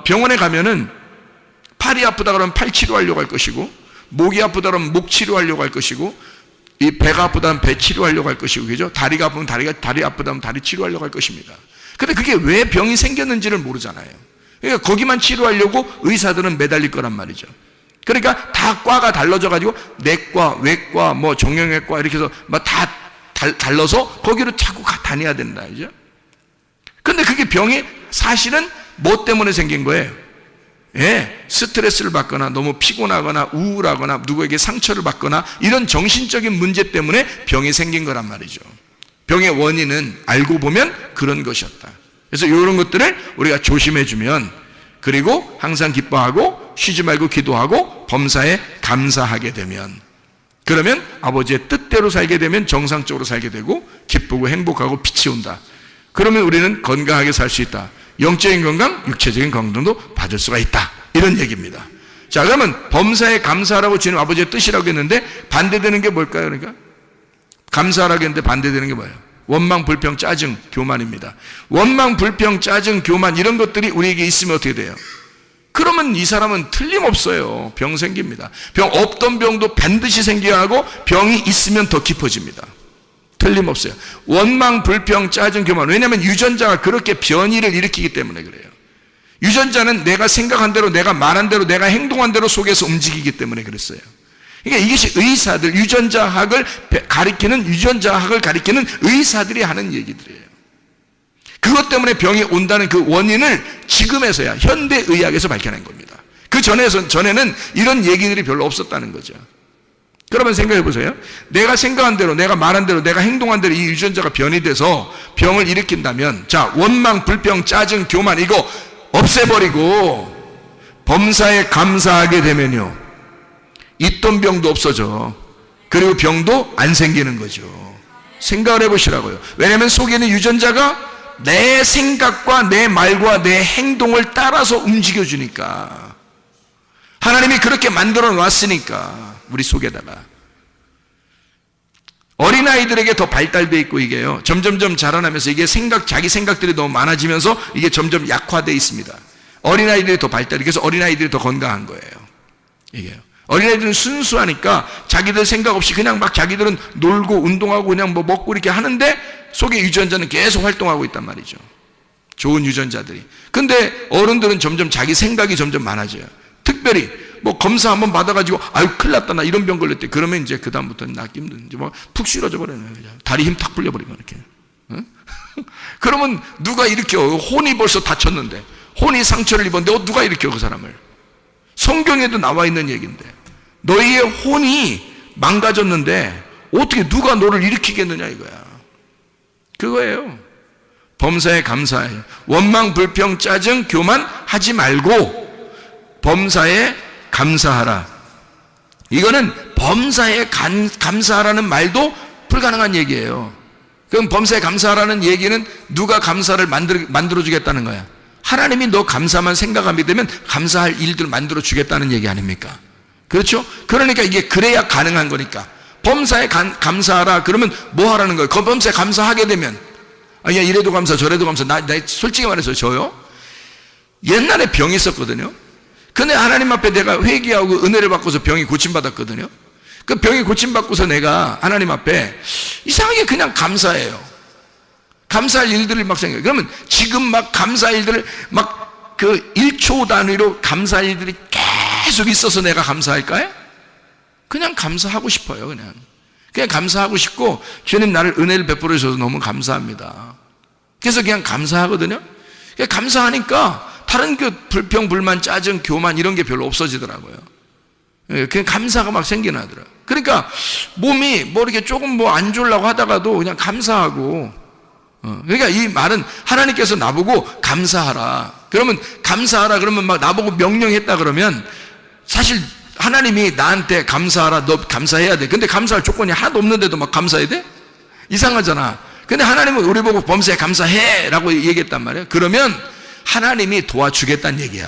병원에 가면은 팔이 아프다 그러면 팔 치료하려고 할 것이고, 목이 아프다 그러면 목 치료하려고 할 것이고, 이 배가 아프다면 배 치료하려고 할 것이고, 그죠? 다리가 아프면 다리 아프다면 다리 치료하려고 할 것입니다. 근데 그게 왜 병이 생겼는지를 모르잖아요. 그러니까 거기만 치료하려고 의사들은 매달릴 거란 말이죠. 그러니까 다 과가 달라져 가지고 내과, 외과, 뭐 정형외과 이렇게 해서 막 다 달라서 거기로 자꾸 다녀야 된다, 그죠? 근데 그게 병이 사실은 뭐 때문에 생긴 거예요? 예, 스트레스를 받거나 너무 피곤하거나 우울하거나 누구에게 상처를 받거나 이런 정신적인 문제 때문에 병이 생긴 거란 말이죠. 병의 원인은 알고 보면 그런 것이었다. 그래서 이런 것들을 우리가 조심해주면, 그리고 항상 기뻐하고 쉬지 말고 기도하고 범사에 감사하게 되면, 그러면 아버지의 뜻대로 살게 되면 정상적으로 살게 되고 기쁘고 행복하고 빛이 온다. 그러면 우리는 건강하게 살 수 있다. 영적인 건강, 육체적인 건강도 받을 수가 있다, 이런 얘기입니다. 자, 그러면 범사에 감사하라고 주님 아버지의 뜻이라고 했는데 반대되는 게 뭘까요? 그러니까 감사하라고 했는데 반대되는 게 뭐예요? 원망, 불평, 짜증, 교만입니다. 원망, 불평, 짜증, 교만 이런 것들이 우리에게 있으면 어떻게 돼요? 그러면 이 사람은 틀림없어요. 병 생깁니다. 병 없던 병도 반드시 생겨야 하고 병이 있으면 더 깊어집니다. 틀림없어요. 원망, 불평, 짜증, 교만. 왜냐하면 유전자가 그렇게 변이를 일으키기 때문에 그래요. 유전자는 내가 생각한 대로, 내가 말한 대로, 내가 행동한 대로 속에서 움직이기 때문에 그랬어요. 그러니까 이것이 의사들, 유전자학을 가리키는 의사들이 하는 얘기들이에요. 그것 때문에 병이 온다는 그 원인을 지금에서야 현대의학에서 밝혀낸 겁니다. 그 전에는 이런 얘기들이 별로 없었다는 거죠. 그러면 생각해 보세요. 내가 생각한 대로, 내가 말한 대로, 내가 행동한 대로 이 유전자가 변이 돼서 병을 일으킨다면, 자, 원망, 불평, 짜증, 교만 이거 없애버리고 범사에 감사하게 되면요, 있던 병도 없어져. 그리고 병도 안 생기는 거죠. 생각을 해보시라고요. 왜냐하면 속에 있는 유전자가 내 생각과 내 말과 내 행동을 따라서 움직여주니까. 하나님이 그렇게 만들어 놨으니까 우리 속에다가. 어린아이들에게 더 발달되어 있고 이게요, 점점점 자라나면서 이게 자기 생각들이 너무 많아지면서 이게 점점 약화되어 있습니다. 어린아이들이 더 발달이, 그래서 어린아이들이 더 건강한 거예요, 이게요. 어린아이들은 순수하니까 자기들 생각 없이 그냥 막 자기들은 놀고 운동하고 그냥 뭐 먹고 이렇게 하는데 속에 유전자는 계속 활동하고 있단 말이죠. 좋은 유전자들이. 근데 어른들은 점점 자기 생각이 점점 많아져요. 특별히 뭐 검사 한번 받아가지고 아유 큰일 났다 나 이런 병 걸렸대. 그러면 이제 그 다음부터는 낫기 힘든, 이제 뭐 푹 쓰러져 버려요. 다리 힘 탁 풀려버리고 이렇게. 응? 그러면 누가 일으켜? 혼이 벌써 다쳤는데, 혼이 상처를 입었는데 누가 일으켜 그 사람을? 성경에도 나와 있는 얘기인데, 너희의 혼이 망가졌는데 어떻게 누가 너를 일으키겠느냐 이거야. 그거예요. 범사에 감사해. 원망, 불평, 짜증, 교만 하지 말고 범사에 감사하라. 이거는 범사에 감사하라는 말도 불가능한 얘기예요. 그럼 범사에 감사하라는 얘기는 누가 감사를 만들어주겠다는 거야? 하나님이 너 감사만 생각하게 되면 감사할 일들을 만들어주겠다는 얘기 아닙니까? 그렇죠? 그러니까 이게 그래야 가능한 거니까. 범사에 감사하라 그러면 뭐 하라는 거예요? 그 범사에 감사하게 되면 야, 이래도 감사 저래도 감사. 나 솔직히 말해서 저요, 옛날에 병이 있었거든요. 근데 하나님 앞에 내가 회개하고 은혜를 받고서 병이 고침받았거든요. 그 병이 고침받고서 내가 하나님 앞에 이상하게 그냥 감사해요. 감사할 일들을 막 생각해요. 그러면 지금 막 감사할 일들을 막 그 1초 단위로 감사할 일들이 계속 있어서 내가 감사할까요? 그냥 감사하고 싶어요. 그냥 감사하고 싶고, 주님 나를 은혜를 베풀어 주셔서 너무 감사합니다. 그래서 그냥 감사하거든요. 그냥 감사하니까 다른 그 불평, 불만, 짜증, 교만 이런 게 별로 없어지더라고요. 그냥 감사가 막 생겨나더라고요. 그러니까 몸이 뭐 이렇게 조금 뭐 안 좋으려고 하다가도 그냥 감사하고, 그러니까 이 말은 하나님께서 나보고 감사하라. 그러면 감사하라 그러면 막 나보고 명령했다 그러면 사실 하나님이 나한테 감사하라, 너 감사해야 돼. 근데 감사할 조건이 하나도 없는데도 막 감사해야 돼? 이상하잖아. 근데 하나님은 우리 보고 범사에 감사해 라고 얘기했단 말이에요. 그러면 하나님이 도와주겠다는 얘기야.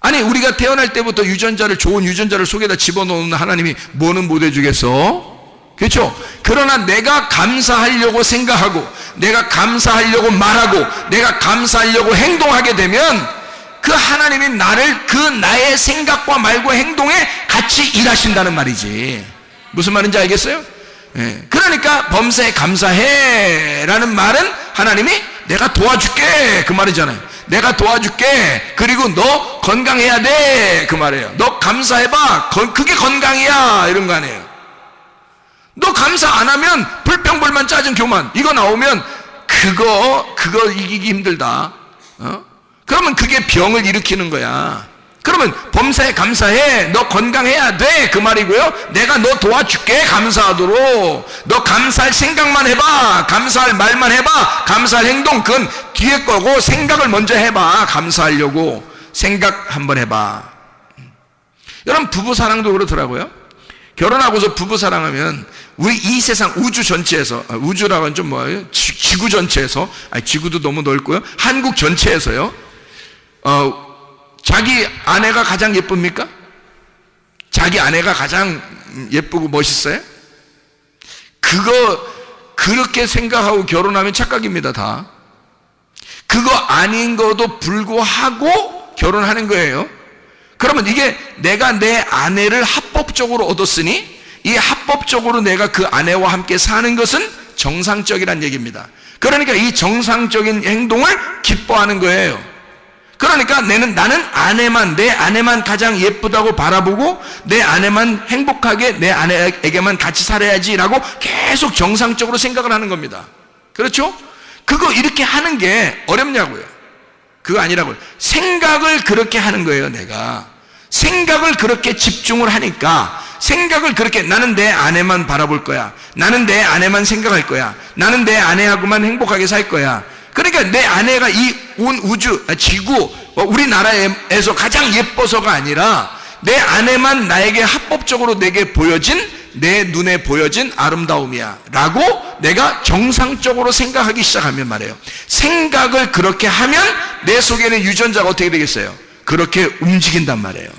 아니 우리가 태어날 때부터 유전자를, 좋은 유전자를 속에다 집어넣는 하나님이 뭐는 못 해주겠어? 그렇죠? 그러나 내가 감사하려고 생각하고, 내가 감사하려고 말하고, 내가 감사하려고 행동하게 되면 그 하나님이 나를 그 나의 생각과 말과 행동에 같이 일하신다는 말이지. 무슨 말인지 알겠어요? 그러니까 범사에 감사해 라는 말은 하나님이 내가 도와줄게 그 말이잖아요. 내가 도와줄게, 그리고 너 건강해야 돼 그 말이에요. 너 감사해봐, 그게 건강이야 이런 거 아니에요. 너 감사 안 하면 불평, 불만, 짜증, 교만 이거 나오면 그거 이기기 힘들다. 그러면 그게 병을 일으키는 거야. 그러면 범사에 감사해, 너 건강해야 돼 그 말이고요. 내가 너 도와줄게 감사하도록. 너 감사할 생각만 해봐, 감사할 말만 해봐, 감사할 행동 그건 뒤에 거고 생각을 먼저 해봐. 감사하려고 생각 한번 해봐. 여러분 부부사랑도 그렇더라고요. 결혼하고서 부부사랑하면 우리 이 세상 우주 전체에서, 우주라고 하면 좀 뭐예요? 지구 전체에서, 지구도 너무 넓고요, 한국 전체에서요, 자기 아내가 가장 예쁩니까? 자기 아내가 가장 예쁘고 멋있어요? 그렇게 생각하고 결혼하면 착각입니다. 다 그거 아닌 것도 불구하고 결혼하는 거예요. 그러면 이게 내가 내 아내를 합법적으로 얻었으니 이 합법적으로 내가 그 아내와 함께 사는 것은 정상적이란 얘기입니다. 그러니까 이 정상적인 행동을 기뻐하는 거예요. 그러니까 나는 내 아내만 가장 예쁘다고 바라보고 내 아내만 행복하게 내 아내에게만 같이 살아야지라고 계속 정상적으로 생각을 하는 겁니다. 그렇죠? 그거 이렇게 하는 게 어렵냐고요. 그거 아니라고요. 생각을 그렇게 하는 거예요. 내가 생각을 그렇게 집중을 하니까, 생각을 그렇게, 나는 내 아내만 바라볼 거야, 나는 내 아내만 생각할 거야, 나는 내 아내하고만 행복하게 살 거야. 그러니까 내 아내가 이 온 우주, 지구, 우리나라에서 가장 예뻐서가 아니라 내 아내만 나에게 합법적으로 내게 보여진, 내 눈에 보여진 아름다움이야 라고 내가 정상적으로 생각하기 시작하면 말이에요. 생각을 그렇게 하면 내 속에는 유전자가 어떻게 되겠어요? 그렇게 움직인단 말이에요.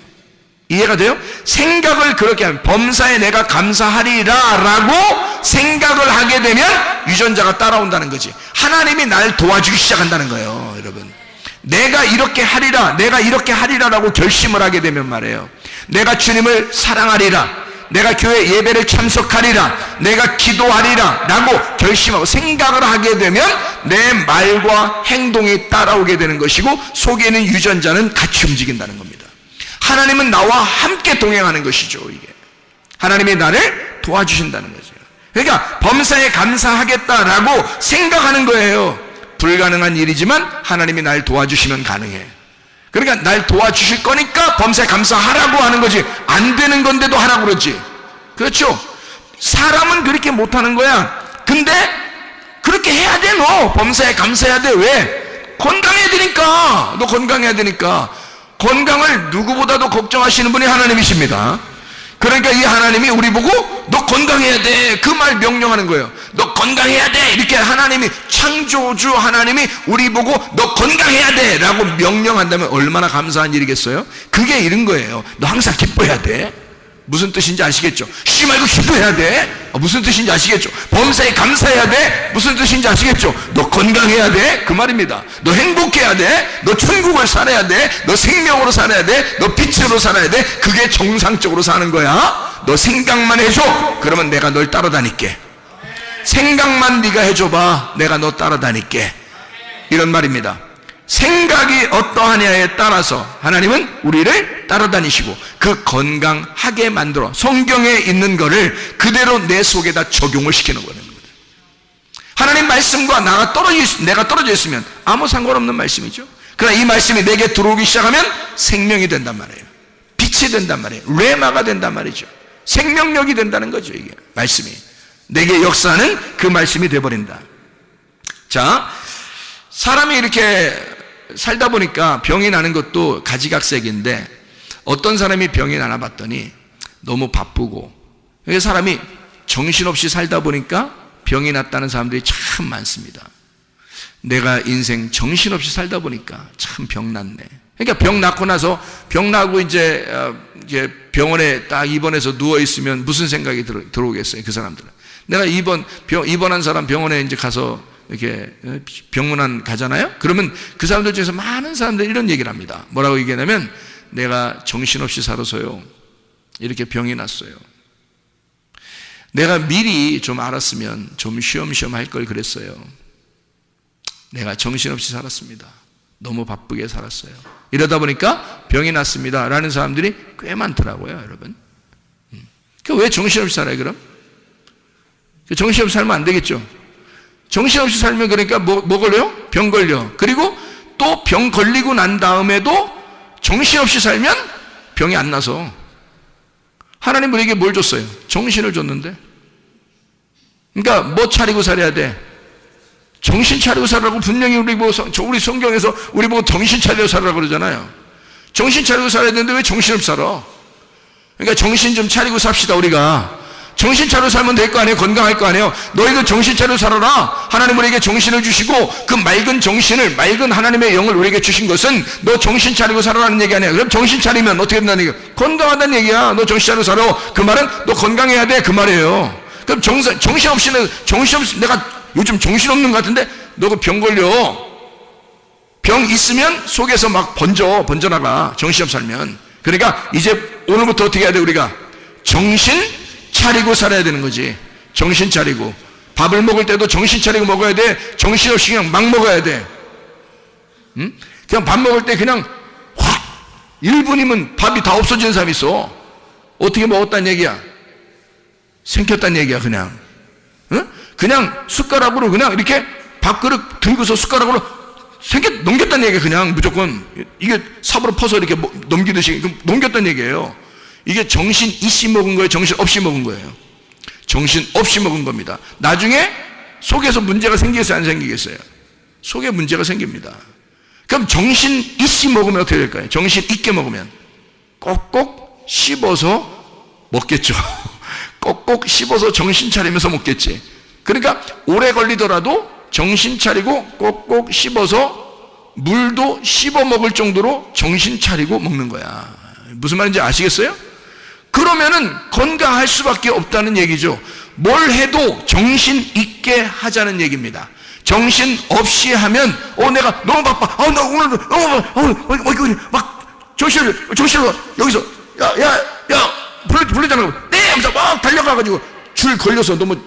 이해가 돼요? 생각을 그렇게 하면, 범사에 내가 감사하리라 라고 생각을 하게 되면 유전자가 따라온다는 거지. 하나님이 날 도와주기 시작한다는 거예요. 여러분, 내가 이렇게 하리라, 내가 이렇게 하리라 라고 결심을 하게 되면 말이에요, 내가 주님을 사랑하리라, 내가 교회 예배를 참석하리라, 내가 기도하리라 라고 결심하고 생각을 하게 되면 내 말과 행동이 따라오게 되는 것이고, 속에 있는 유전자는 같이 움직인다는 겁니다. 하나님은 나와 함께 동행하는 것이죠. 이게 하나님이 나를 도와주신다는 거죠. 그러니까 범사에 감사하겠다라고 생각하는 거예요. 불가능한 일이지만 하나님이 날 도와주시면 가능해. 그러니까 날 도와주실 거니까 범사에 감사하라고 하는 거지, 안 되는 건데도 하라고 그러지. 그렇죠? 사람은 그렇게 못하는 거야. 근데 그렇게 해야 돼. 너 범사에 감사해야 돼. 왜? 건강해야 되니까. 너 건강해야 되니까. 건강을 누구보다도 걱정하시는 분이 하나님이십니다. 그러니까 이 하나님이 우리 보고 너 건강해야 돼, 그 말 명령하는 거예요. 너 건강해야 돼, 이렇게 하나님이, 창조주 하나님이 우리 보고 너 건강해야 돼 라고 명령한다면 얼마나 감사한 일이겠어요? 그게 이런 거예요. 너 항상 기뻐해야 돼. 무슨 뜻인지 아시겠죠? 쉬지 말고 기도해야 돼. 무슨 뜻인지 아시겠죠? 범사에 감사해야 돼. 무슨 뜻인지 아시겠죠? 너 건강해야 돼. 그 말입니다. 너 행복해야 돼. 너 천국을 살아야 돼. 너 생명으로 살아야 돼. 너 빛으로 살아야 돼. 그게 정상적으로 사는 거야. 너 생각만 해줘. 그러면 내가 널 따라다닐게. 생각만 네가 해줘봐. 내가 너 따라다닐게. 이런 말입니다. 생각이 어떠하냐에 따라서 하나님은 우리를 따라다니시고 그 건강하게 만들어 성경에 있는 거를 그대로 내 속에다 적용을 시키는 거는 겁니다. 하나님 말씀과 내가 떨어져 있으면 아무 상관없는 말씀이죠. 그러나 이 말씀이 내게 들어오기 시작하면 생명이 된단 말이에요. 빛이 된단 말이에요. 레마가 된단 말이죠. 생명력이 된다는 거죠. 이게 말씀이 내게 역사하는 그 말씀이 돼버린다. 자, 사람이 이렇게 살다 보니까 병이 나는 것도 가지각색인데, 어떤 사람이 병이 나나 봤더니 너무 바쁘고, 사람이 정신없이 살다 보니까 병이 났다는 사람들이 참 많습니다. 내가 인생 정신없이 살다 보니까 참 병 났네. 그러니까 병 낳고 나서, 병 나고 이제 병원에 딱 입원해서 누워있으면 무슨 생각이 들어오겠어요, 그 사람들은. 내가 입원한 사람 병원에 이제 가서 이렇게 병문안 가잖아요? 그러면 그 사람들 중에서 많은 사람들이 이런 얘기를 합니다. 뭐라고 얘기하냐면, 내가 정신없이 살아서요, 이렇게 병이 났어요. 내가 미리 좀 알았으면 좀 쉬엄쉬엄 할 걸 그랬어요. 내가 정신없이 살았습니다. 너무 바쁘게 살았어요. 이러다 보니까 병이 났습니다 라는 사람들이 꽤 많더라고요, 여러분. 왜 정신없이 살아요, 그럼? 정신없이 살면 안 되겠죠? 정신없이 살면 그러니까 뭐 걸려요? 병 걸려. 그리고 또 병 걸리고 난 다음에도 정신없이 살면 병이 안 나서. 하나님 우리에게 뭘 줬어요? 정신을 줬는데. 그러니까 뭐 차리고 살아야 돼? 정신 차리고 살라고 분명히 우리 성경에서 우리 보고 정신 차리고 살라고 그러잖아요. 정신 차리고 살아야 되는데 왜 정신없이 살아? 그러니까 정신 좀 차리고 삽시다. 우리가 정신 차리고 살면 될 거 아니에요? 건강할 거 아니에요? 너희도 정신 차리고 살아라. 하나님 우리에게 정신을 주시고 그 맑은 정신을, 맑은 하나님의 영을 우리에게 주신 것은 너 정신 차리고 살아라는 얘기 아니야. 그럼 정신 차리면 어떻게 된다는 얘기야? 건강하다는 얘기야. 너 정신 차리고 살아. 그 말은 너 건강해야 돼, 그 말이에요. 그럼 정신없이 내가 요즘 정신없는 것 같은데 너 그 병 걸려. 병 있으면 속에서 막 번져나가. 정신없이 살면. 그러니까 이제 오늘부터 어떻게 해야 돼? 우리가 정신 차리고 살아야 되는 거지. 정신 차리고. 밥을 먹을 때도 정신 차리고 먹어야 돼. 정신없이 그냥 막 먹어야 돼. 응? 그냥 밥 먹을 때 그냥 확 1분이면 밥이 다 없어지는 사람이 있어. 어떻게 먹었다는 얘기야? 생겼다는 얘기야, 그냥. 응? 그냥 숟가락으로 그냥 이렇게 밥그릇 들고서 숟가락으로 넘겼다는 얘기야, 그냥 무조건. 이게 삽으로 퍼서 이렇게 넘기듯이 넘겼다는 얘기예요. 이게 정신 있이 먹은 거예요? 정신 없이 먹은 거예요? 정신 없이 먹은 겁니다. 나중에 속에서 문제가 생기겠어요? 안 생기겠어요? 속에 문제가 생깁니다. 그럼 정신 있이 먹으면 어떻게 될까요? 정신 있게 먹으면 꼭꼭 씹어서 먹겠죠. 꼭꼭 씹어서 정신 차리면서 먹겠지. 그러니까 오래 걸리더라도 정신 차리고 꼭꼭 씹어서 물도 씹어 먹을 정도로 정신 차리고 먹는 거야. 무슨 말인지 아시겠어요? 그러면은 건강할 수밖에 없다는 얘기죠. 뭘 해도 정신 있게 하자는 얘기입니다. 정신 없이 하면 내가 너무 바빠. 나 오늘 너무 막 정신을 여기서 야 불러잖아. 네 하면서 막 달려가가지고 줄 걸려서 너무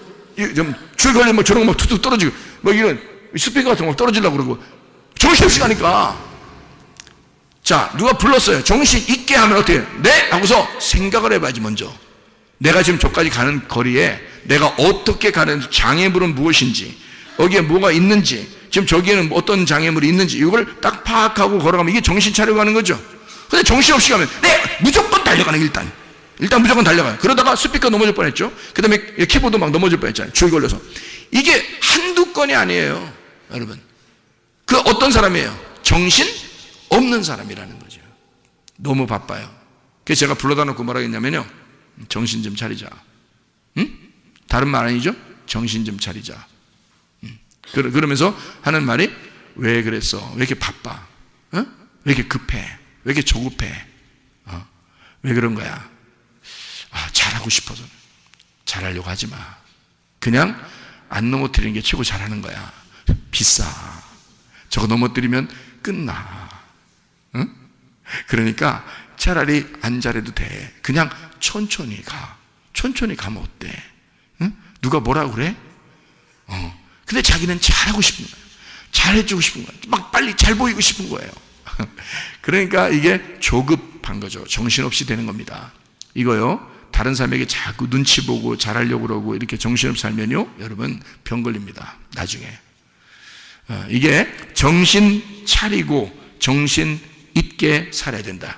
줄 걸리면 뭐 저런 거 막 툭툭 떨어지고 뭐 이런 스피커 같은 거 떨어지려고 그러고 정신없이 가니까. 자, 누가 불렀어요. 정신 있게 하면 어떻게 해요? 네? 하고서 생각을 해봐야지. 먼저 내가 지금 저까지 가는 거리에 내가 어떻게 가는 장애물은 무엇인지, 여기에 뭐가 있는지, 지금 저기에는 어떤 장애물이 있는지 이걸 딱 파악하고 걸어가면 이게 정신 차리고 가는 거죠. 근데 정신없이 가면 무조건 달려가는, 일단 무조건 달려가요. 그러다가 스피커 넘어질 뻔했죠. 그 다음에 키보드 막 넘어질 뻔했잖아요. 줄 걸려서. 이게 한두 건이 아니에요, 여러분. 그 어떤 사람이에요? 정신 없는 사람이라는 거죠. 너무 바빠요. 그래서 제가 불러다 놓고 뭐라 했냐면요, 정신 좀 차리자. 응? 다른 말 아니죠? 정신 좀 차리자. 그러면서 하는 말이, 왜 그랬어? 왜 이렇게 바빠? 왜 이렇게 급해? 왜 이렇게 조급해? 왜 그런 거야? 잘하고 싶어서. 잘하려고 하지 마. 그냥 안 넘어뜨리는 게 최고 잘하는 거야. 비싸. 저거 넘어뜨리면 끝나. 응? 그러니까 차라리 안 잘해도 돼. 그냥 천천히 가. 천천히 가면 어때? 응? 누가 뭐라고 그래? 근데 자기는 잘하고 싶은 거예요. 잘해주고 싶은 거예요. 막 빨리 잘 보이고 싶은 거예요. 그러니까 이게 조급한 거죠. 정신없이 되는 겁니다. 이거요, 다른 사람에게 자꾸 눈치 보고 잘하려고 그러고 이렇게 정신없이 살면요, 여러분 병 걸립니다, 나중에. 이게 정신 차리고 정신 있게 살아야 된다.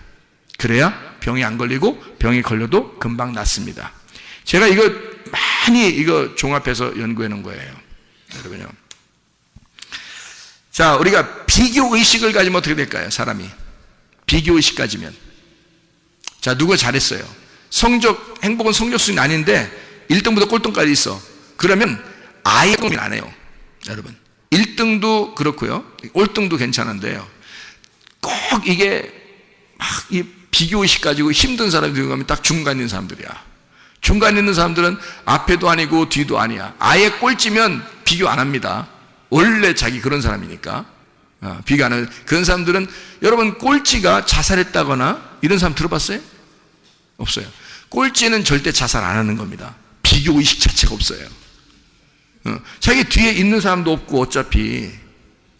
그래야 병이 안 걸리고, 병이 걸려도 금방 낫습니다. 제가 이거 많이 종합해서 연구해 놓은 거예요, 여러분요. 자, 우리가 비교의식을 가지면 어떻게 될까요? 사람이 비교의식 가지면, 자, 누가 잘했어요, 행복은 성적 순위 아닌데 1등부터 꼴등까지 있어. 그러면 아예 고민 안 해요, 여러분. 1등도 그렇고요, 꼴등도 괜찮은데요, 꼭 이게 막 이 비교의식 가지고 힘든 사람들이 가면 딱 중간 있는 사람들이야. 중간 있는 사람들은 앞에도 아니고 뒤도 아니야. 아예 꼴찌면 비교 안 합니다. 원래 자기 그런 사람이니까. 비교 안 하는 그런 사람들은, 여러분, 꼴찌가 자살했다거나 이런 사람 들어봤어요? 없어요. 꼴찌는 절대 자살 안 하는 겁니다. 비교의식 자체가 없어요. 자기 뒤에 있는 사람도 없고 어차피.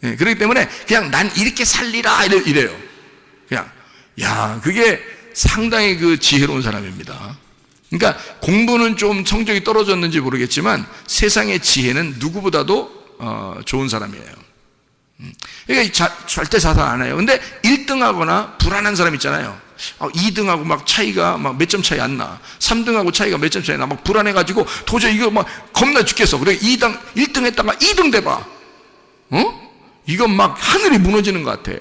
그렇기 때문에 그냥 난 이렇게 살리라 이래요. 그냥, 그게 상당히 지혜로운 사람입니다. 그러니까 공부는 좀 성적이 떨어졌는지 모르겠지만 세상의 지혜는 누구보다도 좋은 사람이에요. 그러니까 절대 자살 안 해요. 근데 1등하거나 불안한 사람 있잖아요. 2등하고 막 차이가 막 몇 점 차이 안 나. 3등하고 차이가 몇 점 차이 나. 막 불안해가지고 도저히 이거 막 겁나 죽겠어. 그래 1등 했다가 2등 돼봐. 이건 막 하늘이 무너지는 것 같아.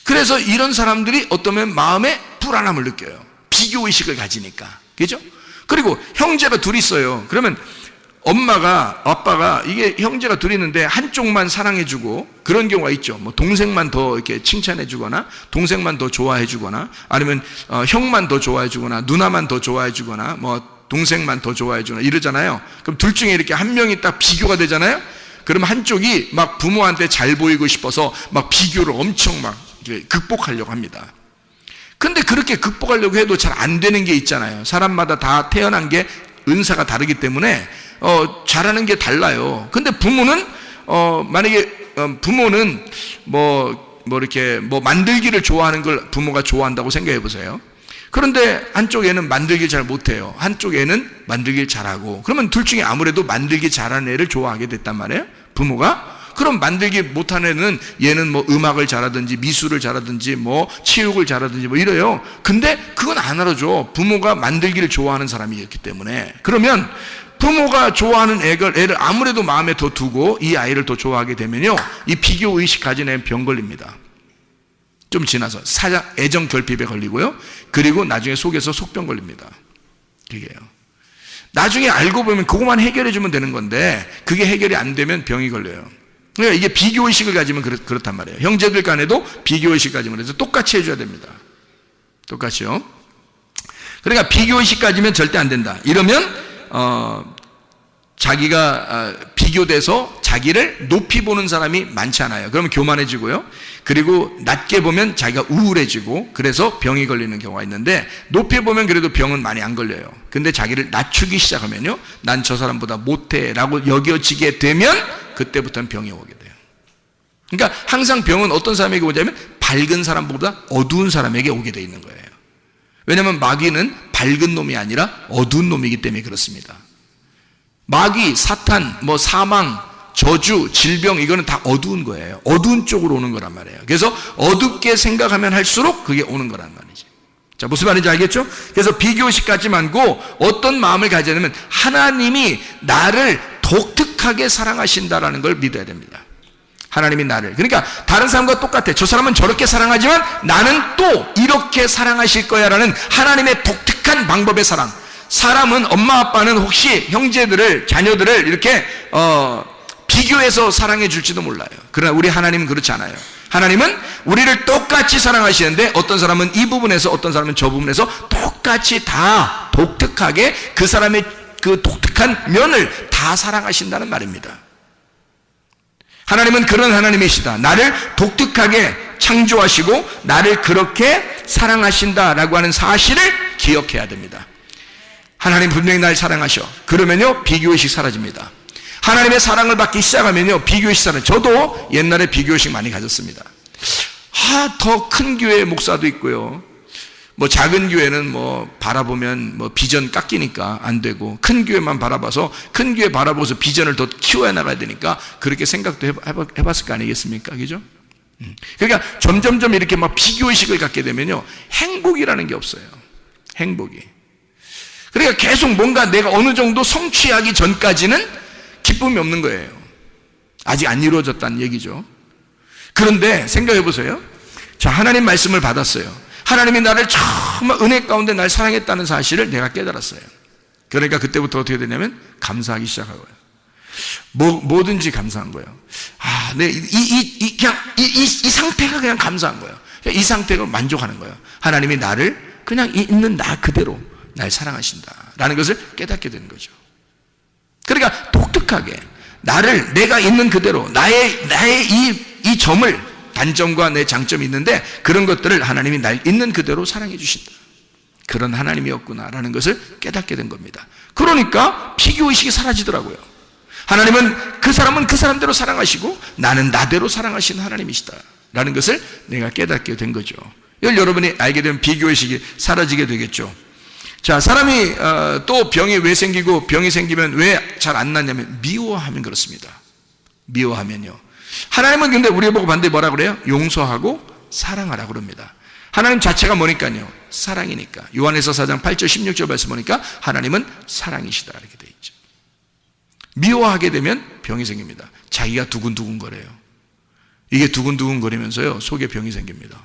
그래서 이런 사람들이 어떠면 마음에 불안함을 느껴요. 비교의식을 가지니까. 그죠? 그리고 형제가 둘이 있어요. 그러면 아빠가 이게 형제가 둘이 있는데 한쪽만 사랑해주고 그런 경우가 있죠. 뭐 동생만 더 이렇게 칭찬해주거나, 동생만 더 좋아해주거나, 아니면 형만 더 좋아해주거나, 누나만 더 좋아해주거나, 뭐 동생만 더 좋아해주거나 이러잖아요. 그럼 둘 중에 이렇게 한 명이 딱 비교가 되잖아요. 그럼 한쪽이 막 부모한테 잘 보이고 싶어서 막 비교를 엄청 막 극복하려고 합니다. 근데 그렇게 극복하려고 해도 잘 안 되는 게 있잖아요. 사람마다 다 태어난 게 은사가 다르기 때문에 잘하는 게 달라요. 근데 부모는 만약에 부모는 이렇게 만들기를 좋아하는 걸 부모가 좋아한다고 생각해 보세요. 그런데 한쪽에는 만들기 잘 못해요. 한쪽에는 만들기 잘하고. 그러면 둘 중에 아무래도 만들기 잘하는 애를 좋아하게 됐단 말이에요, 부모가. 그럼 만들기 못하는 애는 얘는 뭐 음악을 잘하든지 미술을 잘하든지 뭐 체육을 잘하든지 뭐 이래요. 근데 그건 안 알아줘. 부모가 만들기를 좋아하는 사람이었기 때문에. 그러면 부모가 좋아하는 애를 아무래도 마음에 더 두고 이 아이를 더 좋아하게 되면요, 이 비교의식 가진 애는 병 걸립니다. 좀 지나서 애정 결핍에 걸리고요, 그리고 나중에 속에서 속병 걸립니다. 그게요. 나중에 알고 보면 그것만 해결해 주면 되는 건데 그게 해결이 안 되면 병이 걸려요. 그러니까 이게 비교의식을 가지면 그렇단 말이에요. 형제들 간에도 비교의식 가지면 그래서 똑같이 해줘야 됩니다. 똑같이요. 그러니까 비교의식 가지면 절대 안 된다. 이러면 자기가 비교돼서 자기를 높이 보는 사람이 많지 않아요. 그러면 교만해지고요. 그리고 낮게 보면 자기가 우울해지고, 그래서 병이 걸리는 경우가 있는데, 높이 보면 그래도 병은 많이 안 걸려요. 근데 자기를 낮추기 시작하면요, 난 저 사람보다 못해 라고 여겨지게 되면 그때부터는 병이 오게 돼요. 그러니까 항상 병은 어떤 사람에게 오냐면 밝은 사람보다 어두운 사람에게 오게 돼 있는 거예요. 왜냐하면 마귀는 밝은 놈이 아니라 어두운 놈이기 때문에 그렇습니다. 마귀, 사탄, 사망, 저주, 질병, 이거는 다 어두운 거예요. 어두운 쪽으로 오는 거란 말이에요. 그래서 어둡게 생각하면 할수록 그게 오는 거란 말이죠. 자, 무슨 말인지 알겠죠? 그래서 비교의식 갖지 말고 어떤 마음을 가져야 되냐면 하나님이 나를 독특하게 사랑하신다라는 걸 믿어야 됩니다. 하나님이 나를, 그러니까 다른 사람과 똑같아. 저 사람은 저렇게 사랑하지만 나는 또 이렇게 사랑하실 거야 라는 하나님의 독특한 방법의 사랑. 사람은, 엄마 아빠는 혹시 형제들을, 자녀들을 이렇게 비교해서 사랑해 줄지도 몰라요. 그러나 우리 하나님은 그렇지 않아요. 하나님은 우리를 똑같이 사랑하시는데 어떤 사람은 이 부분에서, 어떤 사람은 저 부분에서 똑같이 다 독특하게 그 사람의 그 독특한 면을 다 사랑하신다는 말입니다. 하나님은 그런 하나님이시다. 나를 독특하게 창조하시고 나를 그렇게 사랑하신다라고 하는 사실을 기억해야 됩니다. 하나님 분명히 날 사랑하셔. 그러면요, 비교의식 사라집니다. 하나님의 사랑을 받기 시작하면요, 비교의식 사라져요. 저도 옛날에 비교의식 많이 가졌습니다. 더 큰 교회 목사도 있고요. 작은 교회는 바라보면 비전 깎이니까 안 되고, 큰 교회만 바라봐서, 큰 교회 바라보면서 비전을 더 키워야 나가야 되니까 그렇게 생각도 해봤을 거 아니겠습니까? 그죠? 그러니까 점점점 이렇게 비교의식을 갖게 되면요, 행복이라는 게 없어요. 행복이. 그러니까 계속 뭔가 내가 어느 정도 성취하기 전까지는 기쁨이 없는 거예요. 아직 안 이루어졌다는 얘기죠. 그런데 생각해 보세요. 자, 하나님 말씀을 받았어요. 하나님이 나를 정말 은혜 가운데 날 사랑했다는 사실을 내가 깨달았어요. 그러니까 그때부터 어떻게 되냐면 감사하기 시작하고요. 뭐든지 감사한 거예요. 이 상태가 그냥 감사한 거예요. 이 상태로 만족하는 거예요. 하나님이 나를 그냥 있는 나 그대로 날 사랑하신다라는 것을 깨닫게 되는 거죠. 그러니까 독특하게 나를 내가 있는 그대로 나의 이 점을, 단점과 내 장점이 있는데 그런 것들을 하나님이 날 있는 그대로 사랑해 주신다. 그런 하나님이었구나라는 것을 깨닫게 된 겁니다. 그러니까 비교의식이 사라지더라고요. 하나님은 그 사람은 그 사람대로 사랑하시고 나는 나대로 사랑하시는 하나님이시다라는 것을 내가 깨닫게 된 거죠. 이걸 여러분이 알게 되면 비교의식이 사라지게 되겠죠. 자, 사람이 또 병이 왜 생기고, 병이 생기면 왜 잘 안 낫냐면 미워하면 그렇습니다. 미워하면요. 하나님은 근데 우리 보고 반대에 뭐라 그래요? 용서하고 사랑하라 그럽니다. 하나님 자체가 뭐니까요? 사랑이니까. 요한에서 4장 8절 16절 말씀 보니까 하나님은 사랑이시다 이렇게 돼 있죠. 미워하게 되면 병이 생깁니다. 자기가 두근두근 거려요. 이게 두근두근 거리면서요, 속에 병이 생깁니다.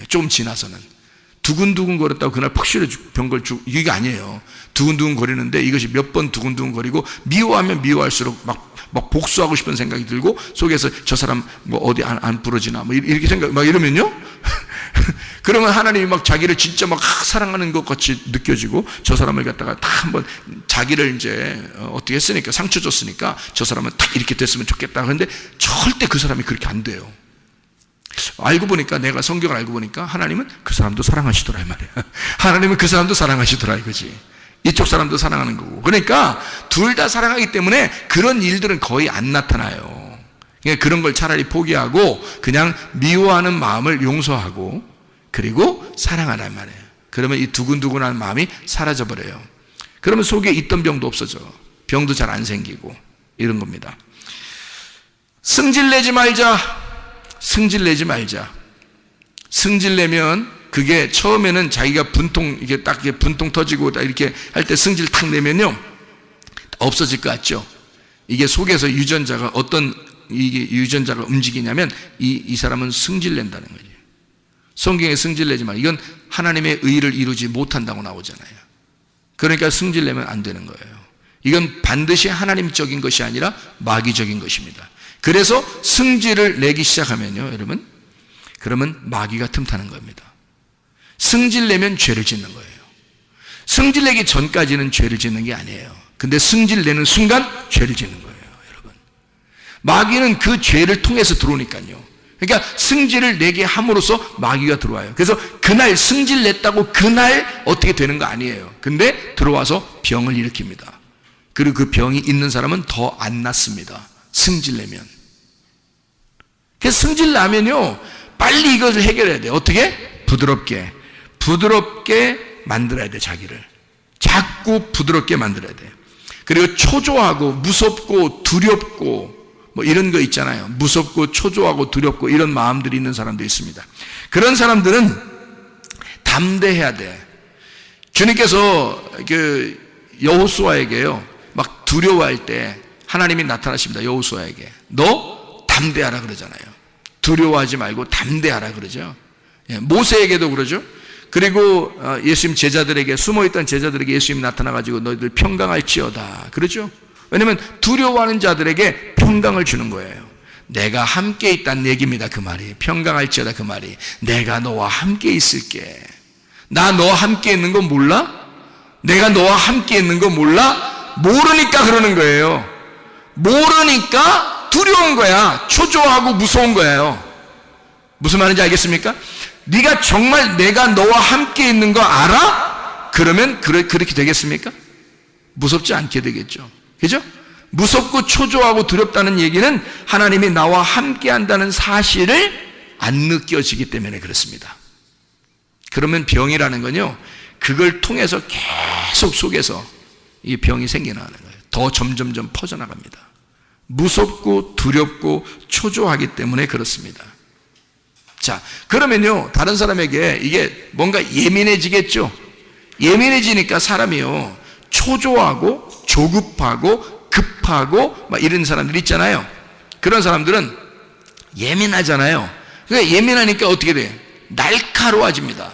좀 지나서는 두근두근 거렸다고 그날 푹 쉬려 병걸 주고, 이게 아니에요. 두근두근 거리는데 이것이 몇 번 두근두근 거리고, 미워하면 미워할수록 막 복수하고 싶은 생각이 들고, 속에서 저 사람 어디 안 부러지나 이렇게 생각 이러면요 그러면 하나님이 자기를 진짜 사랑하는 것 같이 느껴지고, 저 사람을 갖다가 딱 한번 자기를 이제 어떻게 했으니까, 상처 줬으니까 저 사람은 딱 이렇게 됐으면 좋겠다. 그런데 절대 그 사람이 그렇게 안 돼요. 알고 보니까, 내가 성경을 알고 보니까 하나님은 그 사람도 사랑하시더라 이 말이야. 하나님은 그 사람도 사랑하시더라 이거지. 이쪽 사람도 사랑하는 거고. 그러니까 둘 다 사랑하기 때문에 그런 일들은 거의 안 나타나요. 그러니까 그런 걸 차라리 포기하고 그냥 미워하는 마음을 용서하고 그리고 사랑하란 말이에요. 그러면 이 두근두근한 마음이 사라져버려요. 그러면 속에 있던 병도 없어져. 병도 잘 안 생기고 이런 겁니다. 승질내지 말자. 승질내지 말자. 승질내면 그게 처음에는 자기가 이게 딱 분통 터지고 이렇게 할 때 승질 탁 내면요, 없어질 것 같죠? 이게 속에서 유전자가 이게 유전자가 움직이냐면 이 사람은 승질낸다는 거죠. 성경에 승질내지 마. 이건 하나님의 의를 이루지 못한다고 나오잖아요. 그러니까 승질내면 안 되는 거예요. 이건 반드시 하나님적인 것이 아니라 마귀적인 것입니다. 그래서 승질을 내기 시작하면요, 여러분, 그러면 마귀가 틈타는 겁니다. 승질 내면 죄를 짓는 거예요. 승질 내기 전까지는 죄를 짓는 게 아니에요. 근데 승질 내는 순간 죄를 짓는 거예요, 여러분. 마귀는 그 죄를 통해서 들어오니까요. 그러니까 승질을 내게 함으로써 마귀가 들어와요. 그래서 그날 승질 냈다고 그날 어떻게 되는 거 아니에요. 근데 들어와서 병을 일으킵니다. 그리고 그 병이 있는 사람은 더 안 낫습니다. 승질 내면. 그래서 승질 나면요, 빨리 이것을 해결해야 돼요. 어떻게? 부드럽게 부드럽게 만들어야 돼, 자기를. 자꾸 부드럽게 만들어야 돼. 그리고 초조하고 무섭고 두렵고 뭐 이런 거 있잖아요. 무섭고 초조하고 두렵고 이런 마음들이 있는 사람도 있습니다. 그런 사람들은 담대해야 돼. 주님께서 그 여호수아에게요, 막 두려워할 때 하나님이 나타나십니다. 여호수아에게 너 담대하라 그러잖아요. 두려워하지 말고 담대하라 그러죠. 모세에게도 그러죠. 그리고 예수님 제자들에게, 숨어있던 제자들에게 예수님이 나타나가지고 너희들 평강할지어다 그러죠. 왜냐하면 두려워하는 자들에게 평강을 주는 거예요. 내가 함께 있다는 얘기입니다. 그 말이 평강할지어다. 그 말이 내가 너와 함께 있을게. 나 너와 함께 있는 거 몰라? 내가 너와 함께 있는 거 몰라? 모르니까 그러는 거예요. 모르니까 두려운 거야. 초조하고 무서운 거예요. 무슨 말인지 알겠습니까? 네가 정말 내가 너와 함께 있는 거 알아? 그러면 그렇게 되겠습니까? 무섭지 않게 되겠죠. 그죠? 무섭고 초조하고 두렵다는 얘기는 하나님이 나와 함께 한다는 사실을 안 느껴지기 때문에 그렇습니다. 그러면 병이라는 건요, 그걸 통해서 계속 속에서 이 병이 생겨나는 거예요. 더 점점점 퍼져나갑니다. 무섭고 두렵고 초조하기 때문에 그렇습니다. 자, 그러면요, 다른 사람에게 이게 뭔가 예민해지겠죠? 예민해지니까 사람이요, 초조하고 조급하고 급하고 막 이런 사람들 있잖아요. 그런 사람들은 예민하잖아요. 그러니까 예민하니까 어떻게 돼? 날카로워집니다.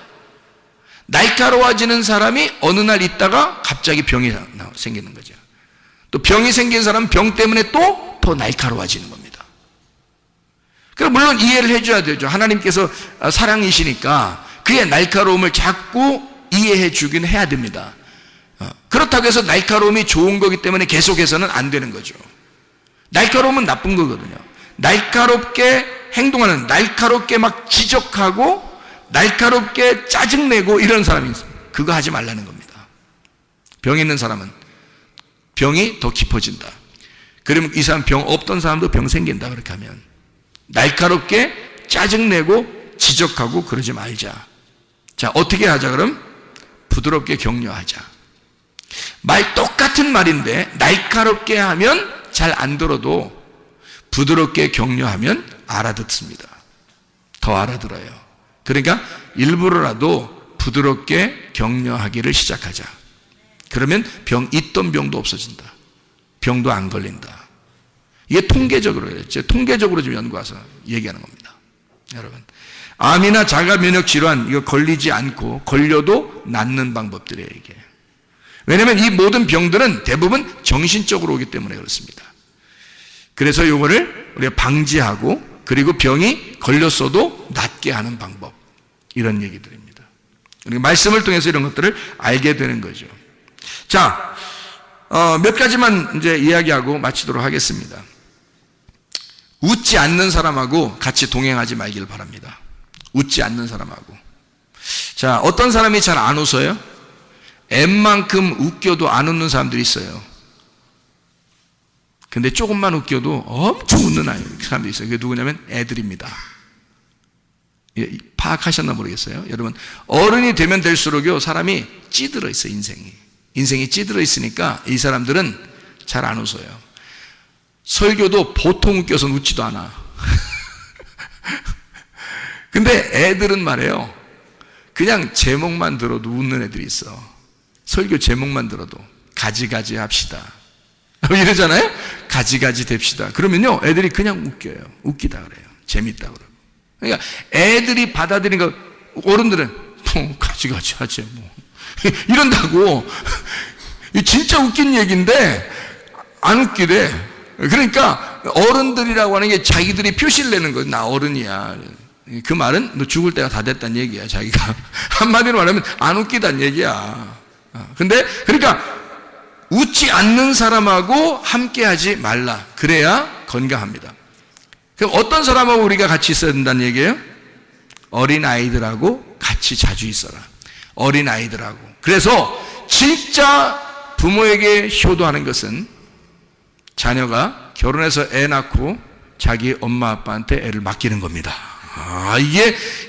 날카로워지는 사람이 어느 날 있다가 갑자기 병이 생기는 거죠. 또 병이 생긴 사람은 병 때문에 또 더 날카로워지는 겁니다. 그럼 물론 이해를 해줘야 되죠. 하나님께서 사랑이시니까 그의 날카로움을 자꾸 이해해 주긴 해야 됩니다. 그렇다고 해서 날카로움이 좋은 거기 때문에 계속해서는 안 되는 거죠. 날카로움은 나쁜 거거든요. 날카롭게 행동하는, 날카롭게 막 지적하고 날카롭게 짜증내고 이런 사람이 있어요. 그거 하지 말라는 겁니다. 병 있는 사람은 병이 더 깊어진다. 그러면 이 사람 병 없던 사람도 병 생긴다. 그렇게 하면 날카롭게 짜증내고 지적하고 그러지 말자. 자, 어떻게 하자 그럼? 부드럽게 격려하자. 말 똑같은 말인데 날카롭게 하면 잘 안 들어도 부드럽게 격려하면 알아듣습니다. 더 알아들어요. 그러니까 일부러라도 부드럽게 격려하기를 시작하자. 그러면 있던 병도 없어진다. 병도 안 걸린다. 이게 통계적으로 그랬죠. 통계적으로 좀 연구해서 얘기하는 겁니다. 여러분, 암이나 자가 면역 질환 이거 걸리지 않고 걸려도 낫는 방법들이에요, 이게. 왜냐하면 이 모든 병들은 대부분 정신적으로 오기 때문에 그렇습니다. 그래서 이거를 우리가 방지하고 그리고 병이 걸렸어도 낫게 하는 방법, 이런 얘기들입니다. 우리가 말씀을 통해서 이런 것들을 알게 되는 거죠. 자, 몇 가지만 이제 이야기하고 마치도록 하겠습니다. 웃지 않는 사람하고 같이 동행하지 말길 바랍니다. 웃지 않는 사람하고. 자, 어떤 사람이 잘 안 웃어요? 웬만큼 웃겨도 안 웃는 사람들이 있어요. 근데 조금만 웃겨도 엄청 웃는 사람들이 있어요. 그게 누구냐면 애들입니다. 파악하셨나 모르겠어요. 여러분, 어른이 되면 될수록요, 사람이 찌들어 있어요, 인생이 찌들어 있으니까 이 사람들은 잘 안 웃어요. 설교도 보통 웃겨서 웃지도 않아. 근데 애들은 말이에요, 그냥 제목만 들어도 웃는 애들이 있어. 설교 제목만 들어도 가지가지 합시다 이러잖아요. 가지가지 됩시다. 그러면요, 애들이 그냥 웃겨요. 웃기다 그래요. 재밌다 그러고. 그러니까 애들이 받아들이는 거, 어른들은 뭐 가지가지 하지 뭐 이런다고. 진짜 웃긴 얘기인데 안 웃기대. 그러니까 어른들이라고 하는 게 자기들이 표시를 내는 거예요. 나 어른이야. 그 말은 너 죽을 때가 다 됐다는 얘기야, 자기가. 한마디로 말하면 안 웃기다는 얘기야. 근데 그러니까 웃지 않는 사람하고 함께 하지 말라. 그래야 건강합니다. 그럼 어떤 사람하고 우리가 같이 있어야 된다는 얘기예요? 어린 아이들하고 같이 자주 있어라. 어린 아이들하고. 그래서 진짜 부모에게 효도하는 것은 자녀가 결혼해서 애 낳고 자기 엄마 아빠한테 애를 맡기는 겁니다.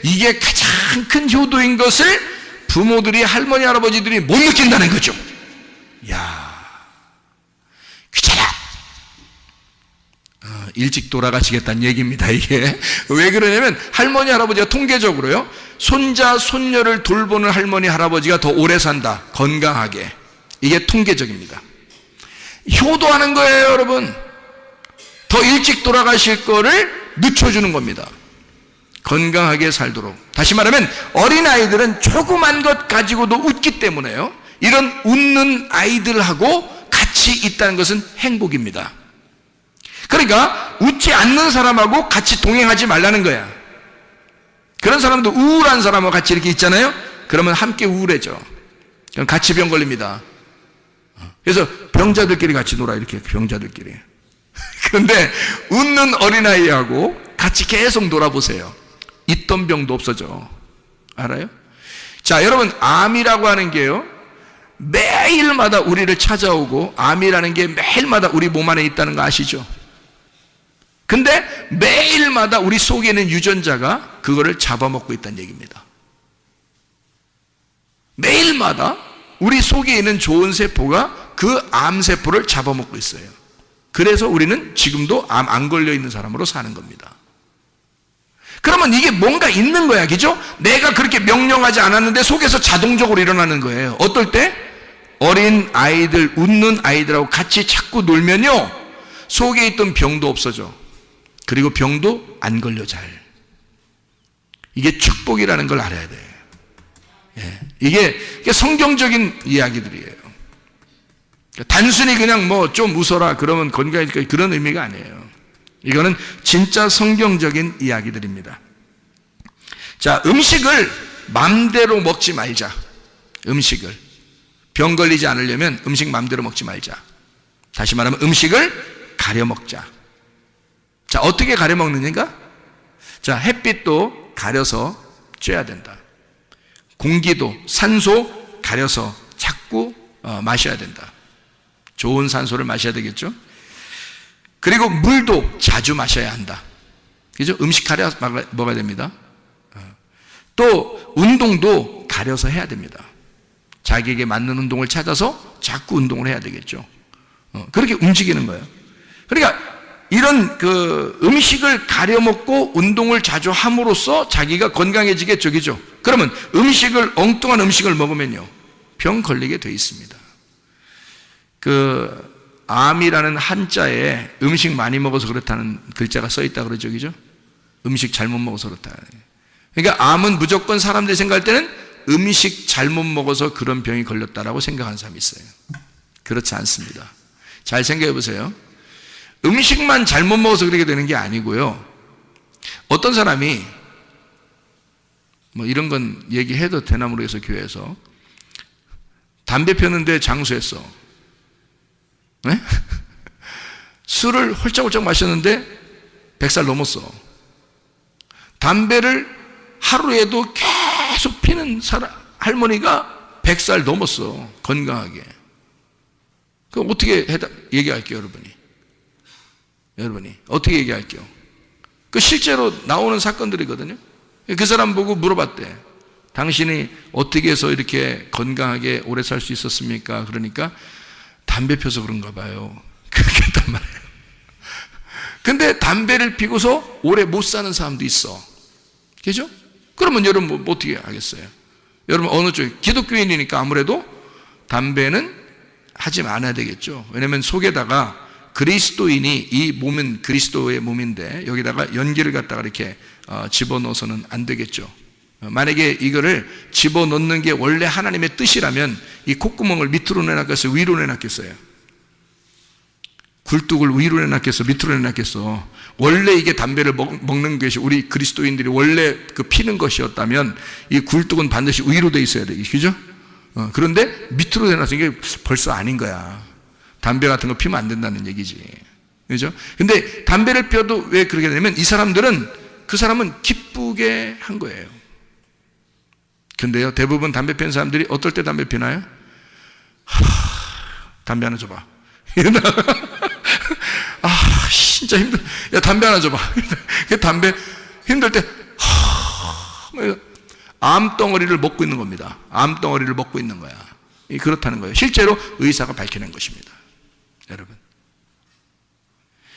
이게 가장 큰 효도인 것을 부모들이, 할머니, 할아버지들이 못 느낀다는 거죠. 야, 귀찮아. 일찍 돌아가시겠다는 얘기입니다, 이게. 왜 그러냐면, 할머니, 할아버지가 통계적으로요, 손자, 손녀를 돌보는 할머니, 할아버지가 더 오래 산다. 건강하게. 이게 통계적입니다. 효도하는 거예요, 여러분. 더 일찍 돌아가실 거를 늦춰주는 겁니다. 건강하게 살도록. 다시 말하면 어린아이들은 조그만 것 가지고도 웃기 때문에요, 이런 웃는 아이들하고 같이 있다는 것은 행복입니다. 그러니까 웃지 않는 사람하고 같이 동행하지 말라는 거야. 그런 사람도 우울한 사람하고 같이 이렇게 있잖아요. 그러면 함께 우울해져. 그럼 같이 병 걸립니다. 그래서 병자들끼리 같이 놀아, 이렇게. 병자들끼리. 그런데 웃는 어린아이하고 같이 계속 놀아보세요. 있던 병도 없어져. 알아요? 자, 여러분, 암이라고 하는 게요, 매일마다 우리를 찾아오고, 암이라는 게 매일마다 우리 몸 안에 있다는 거 아시죠? 근데 매일마다 우리 속에 있는 유전자가 그거를 잡아먹고 있다는 얘기입니다. 매일마다 우리 속에 있는 좋은 세포가 그 암세포를 잡아먹고 있어요. 그래서 우리는 지금도 암 안 걸려 있는 사람으로 사는 겁니다. 그러면 이게 뭔가 있는 거야, 그죠? 내가 그렇게 명령하지 않았는데 속에서 자동적으로 일어나는 거예요. 어떨 때? 어린 아이들, 웃는 아이들하고 같이 자꾸 놀면요, 속에 있던 병도 없어져. 그리고 병도 안 걸려, 잘. 이게 축복이라는 걸 알아야 돼. 예. 이게 성경적인 이야기들이에요. 단순히 그냥 뭐 좀 웃어라 그러면 건강해질까, 그런 의미가 아니에요. 이거는 진짜 성경적인 이야기들입니다. 자, 음식을 맘대로 먹지 말자. 음식을 병 걸리지 않으려면 음식 맘대로 먹지 말자. 다시 말하면 음식을 가려 먹자. 자, 어떻게 가려 먹느냐가? 자, 햇빛도 가려서 쬐야 된다. 공기도, 산소 가려서 자꾸 마셔야 된다. 좋은 산소를 마셔야 되겠죠? 그리고 물도 자주 마셔야 한다. 그죠? 음식 가려 먹어야 됩니다. 또 운동도 가려서 해야 됩니다. 자기에게 맞는 운동을 찾아서 자꾸 운동을 해야 되겠죠. 그렇게 움직이는 거예요. 그러니까 이런 음식을 가려 먹고 운동을 자주 함으로써 자기가 건강해지겠죠, 그죠? 그러면 엉뚱한 음식을 먹으면요, 병 걸리게 돼 있습니다. 암이라는 한자에 음식 많이 먹어서 그렇다는 글자가 써 있다 그러죠, 그죠? 음식 잘못 먹어서 그렇다. 그러니까 암은 무조건 사람들이 생각할 때는 음식 잘못 먹어서 그런 병이 걸렸다라고 생각하는 사람이 있어요. 그렇지 않습니다. 잘 생각해 보세요. 음식만 잘못 먹어서 그렇게 되는 게 아니고요, 어떤 사람이 뭐 이런 건 얘기해도 되나 모르겠어, 교회에서 담배 폈는데 장수했어. 네? 술을 홀짝홀짝 마셨는데 100살 넘었어. 담배를 하루에도 계속 피는 할머니가 100살 넘었어, 건강하게. 그럼 어떻게 얘기할게요, 여러분이 어떻게 얘기할게요? 실제로 나오는 사건들이거든요. 그 사람 보고 물어봤대. 당신이 어떻게 해서 이렇게 건강하게 오래 살 수 있었습니까? 그러니까 담배 펴서 그런가 봐요. 그렇게 했단 말이에요. 근데 담배를 피고서 오래 못 사는 사람도 있어. 그죠? 그러면 여러분 뭐 어떻게 하겠어요? 여러분 어느 쪽에? 기독교인이니까 아무래도 담배는 하지 말아야 되겠죠. 왜냐하면 속에다가 그리스도인이, 이 몸은 그리스도의 몸인데 여기다가 연기를 갖다가 이렇게 집어넣어서는 안 되겠죠. 만약에 이거를 집어넣는 게 원래 하나님의 뜻이라면 이 콧구멍을 밑으로 내놨겠어요, 위로 내놨겠어요? 굴뚝을 위로 내놨겠어, 밑으로 내놨겠어? 원래 이게 담배를 먹는 것이 우리 그리스도인들이 원래 피는 것이었다면 이 굴뚝은 반드시 위로 돼 있어야 되겠죠, 그죠? 그런데 밑으로 내놔서 이게 벌써 아닌 거야. 담배 같은 거 피면 안 된다는 얘기지, 그죠? 근데 담배를 피워도 왜 그렇게 되냐면 이 사람들은, 그 사람은 기쁘게 한 거예요. 근데요, 대부분 담배 피는 사람들이 어떨 때 담배 피나요? 담배 하나 줘봐. 진짜 힘들어. 야, 담배 하나 줘봐. 담배 힘들 때, 암덩어리를 먹고 있는 겁니다. 암덩어리를 먹고 있는 거야. 그렇다는 거예요. 실제로 의사가 밝혀낸 것입니다. 여러분.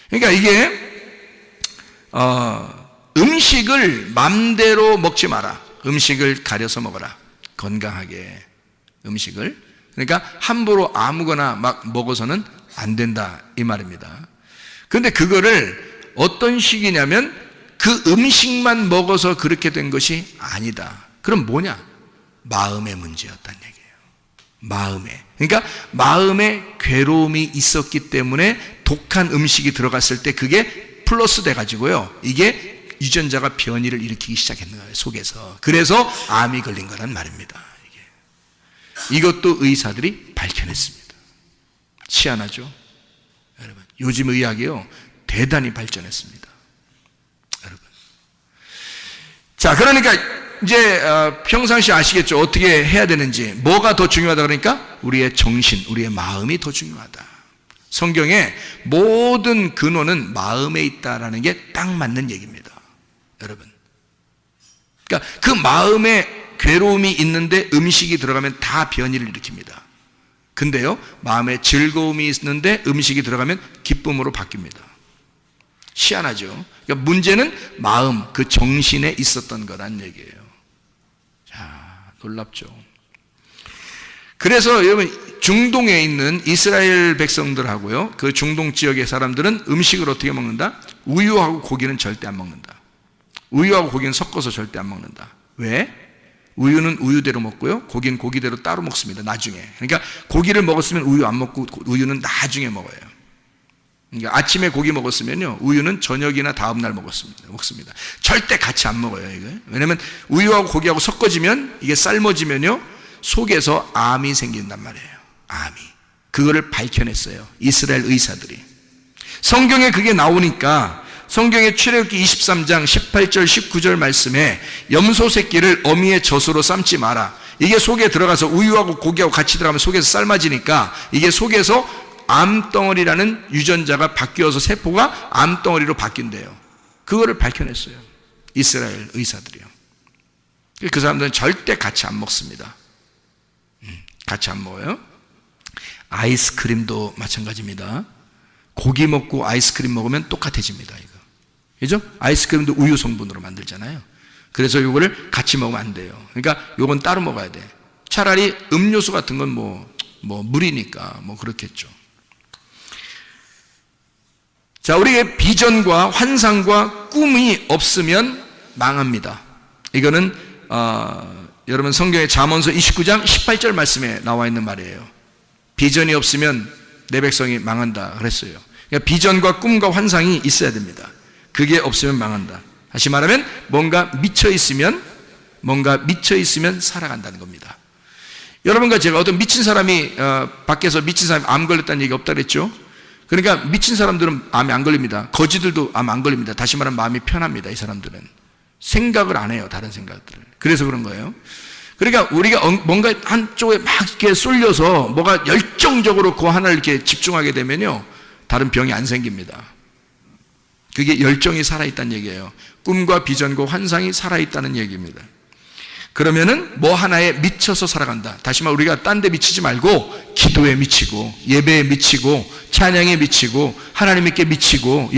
그러니까 이게 음식을 맘대로 먹지 마라. 음식을 가려서 먹어라. 건강하게 음식을. 그러니까 함부로 아무거나 막 먹어서는 안 된다 이 말입니다. 그런데 그거를 어떤 식이냐면 그 음식만 먹어서 그렇게 된 것이 아니다. 그럼 뭐냐? 마음의 문제였다는 얘기예요. 마음에. 그러니까 마음에 괴로움이 있었기 때문에 독한 음식이 들어갔을 때 그게 플러스 돼가지고요. 이게 유전자가 변이를 일으키기 시작했는 거예요. 속에서. 그래서 암이 걸린 거란 말입니다. 이것도 의사들이 밝혀냈습니다. 희한하죠? 여러분, 요즘 의학이요 대단히 발전했습니다. 여러분. 자, 그러니까 이제 평상시 아시겠죠? 어떻게 해야 되는지. 뭐가 더 중요하다 그러니까 우리의 정신, 우리의 마음이 더 중요하다. 성경의 모든 근원은 마음에 있다라는 게 딱 맞는 얘기입니다. 여러분. 그러니까 그 마음에 괴로움이 있는데 음식이 들어가면 다 변이를 일으킵니다. 근데요, 마음에 즐거움이 있는데 음식이 들어가면 기쁨으로 바뀝니다. 희한하죠? 그러니까 문제는 마음, 그 정신에 있었던 거란 얘기예요. 자, 놀랍죠? 그래서 여러분, 중동에 있는 이스라엘 백성들하고요, 그 중동 지역의 사람들은 음식을 어떻게 먹는다? 우유하고 고기는 절대 안 먹는다. 우유하고 고기는 섞어서 절대 안 먹는다. 왜? 우유는 우유대로 먹고요, 고기는 고기대로 따로 먹습니다. 나중에. 그러니까 고기를 먹었으면 우유 안 먹고 우유는 나중에 먹어요. 그러니까 아침에 고기 먹었으면요, 우유는 저녁이나 다음날 먹습니다. 절대 같이 안 먹어요, 이거. 왜냐면 우유하고 고기하고 섞어지면 이게 삶아지면요, 속에서 암이 생긴단 말이에요. 암이. 그거를 밝혀냈어요. 이스라엘 의사들이. 성경에 그게 나오니까 성경의 출애굽기 23장 18절 19절 말씀에 염소 새끼를 어미의 젖으로 삶지 마라. 이게 속에 들어가서 우유하고 고기하고 같이 들어가면 속에서 삶아지니까 이게 속에서 암덩어리라는 유전자가 바뀌어서 세포가 암덩어리로 바뀐대요. 그거를 밝혀냈어요. 이스라엘 의사들이요. 그 사람들은 절대 같이 안 먹습니다. 같이 안 먹어요. 아이스크림도 마찬가지입니다. 고기 먹고 아이스크림 먹으면 똑같아집니다. 이거. 그죠? 아이스크림도 우유 성분으로 만들잖아요. 그래서 이거를 같이 먹으면 안 돼요. 그러니까 이건 따로 먹어야 돼. 차라리 음료수 같은 건 물이니까 그렇겠죠. 자, 우리의 비전과 환상과 꿈이 없으면 망합니다. 이거는 여러분 성경의 잠언서 29장 18절 말씀에 나와 있는 말이에요. 비전이 없으면 내 백성이 망한다 그랬어요. 그러니까 비전과 꿈과 환상이 있어야 됩니다. 그게 없으면 망한다. 다시 말하면 뭔가 미쳐 있으면 살아간다는 겁니다. 여러분과 제가 어떤 미친 사람이 밖에서 미친 사람이 암 걸렸다는 얘기 없다 그랬죠? 그러니까 미친 사람들은 암이 안 걸립니다. 거지들도 암 안 걸립니다. 다시 말하면 마음이 편합니다. 이 사람들은 생각을 안 해요. 다른 생각들을. 그래서 그런 거예요. 그러니까 우리가 뭔가 한쪽에 막 이렇게 쏠려서 뭐가 열정적으로 그 하나를 이렇게 집중하게 되면요, 다른 병이 안 생깁니다. 그게 열정이 살아있다는 얘기예요. 꿈과 비전과 환상이 살아있다는 얘기입니다. 그러면은 뭐 하나에 미쳐서 살아간다. 다시 말해 우리가 딴 데 미치지 말고 기도에 미치고 예배에 미치고 찬양에 미치고 하나님께 미치고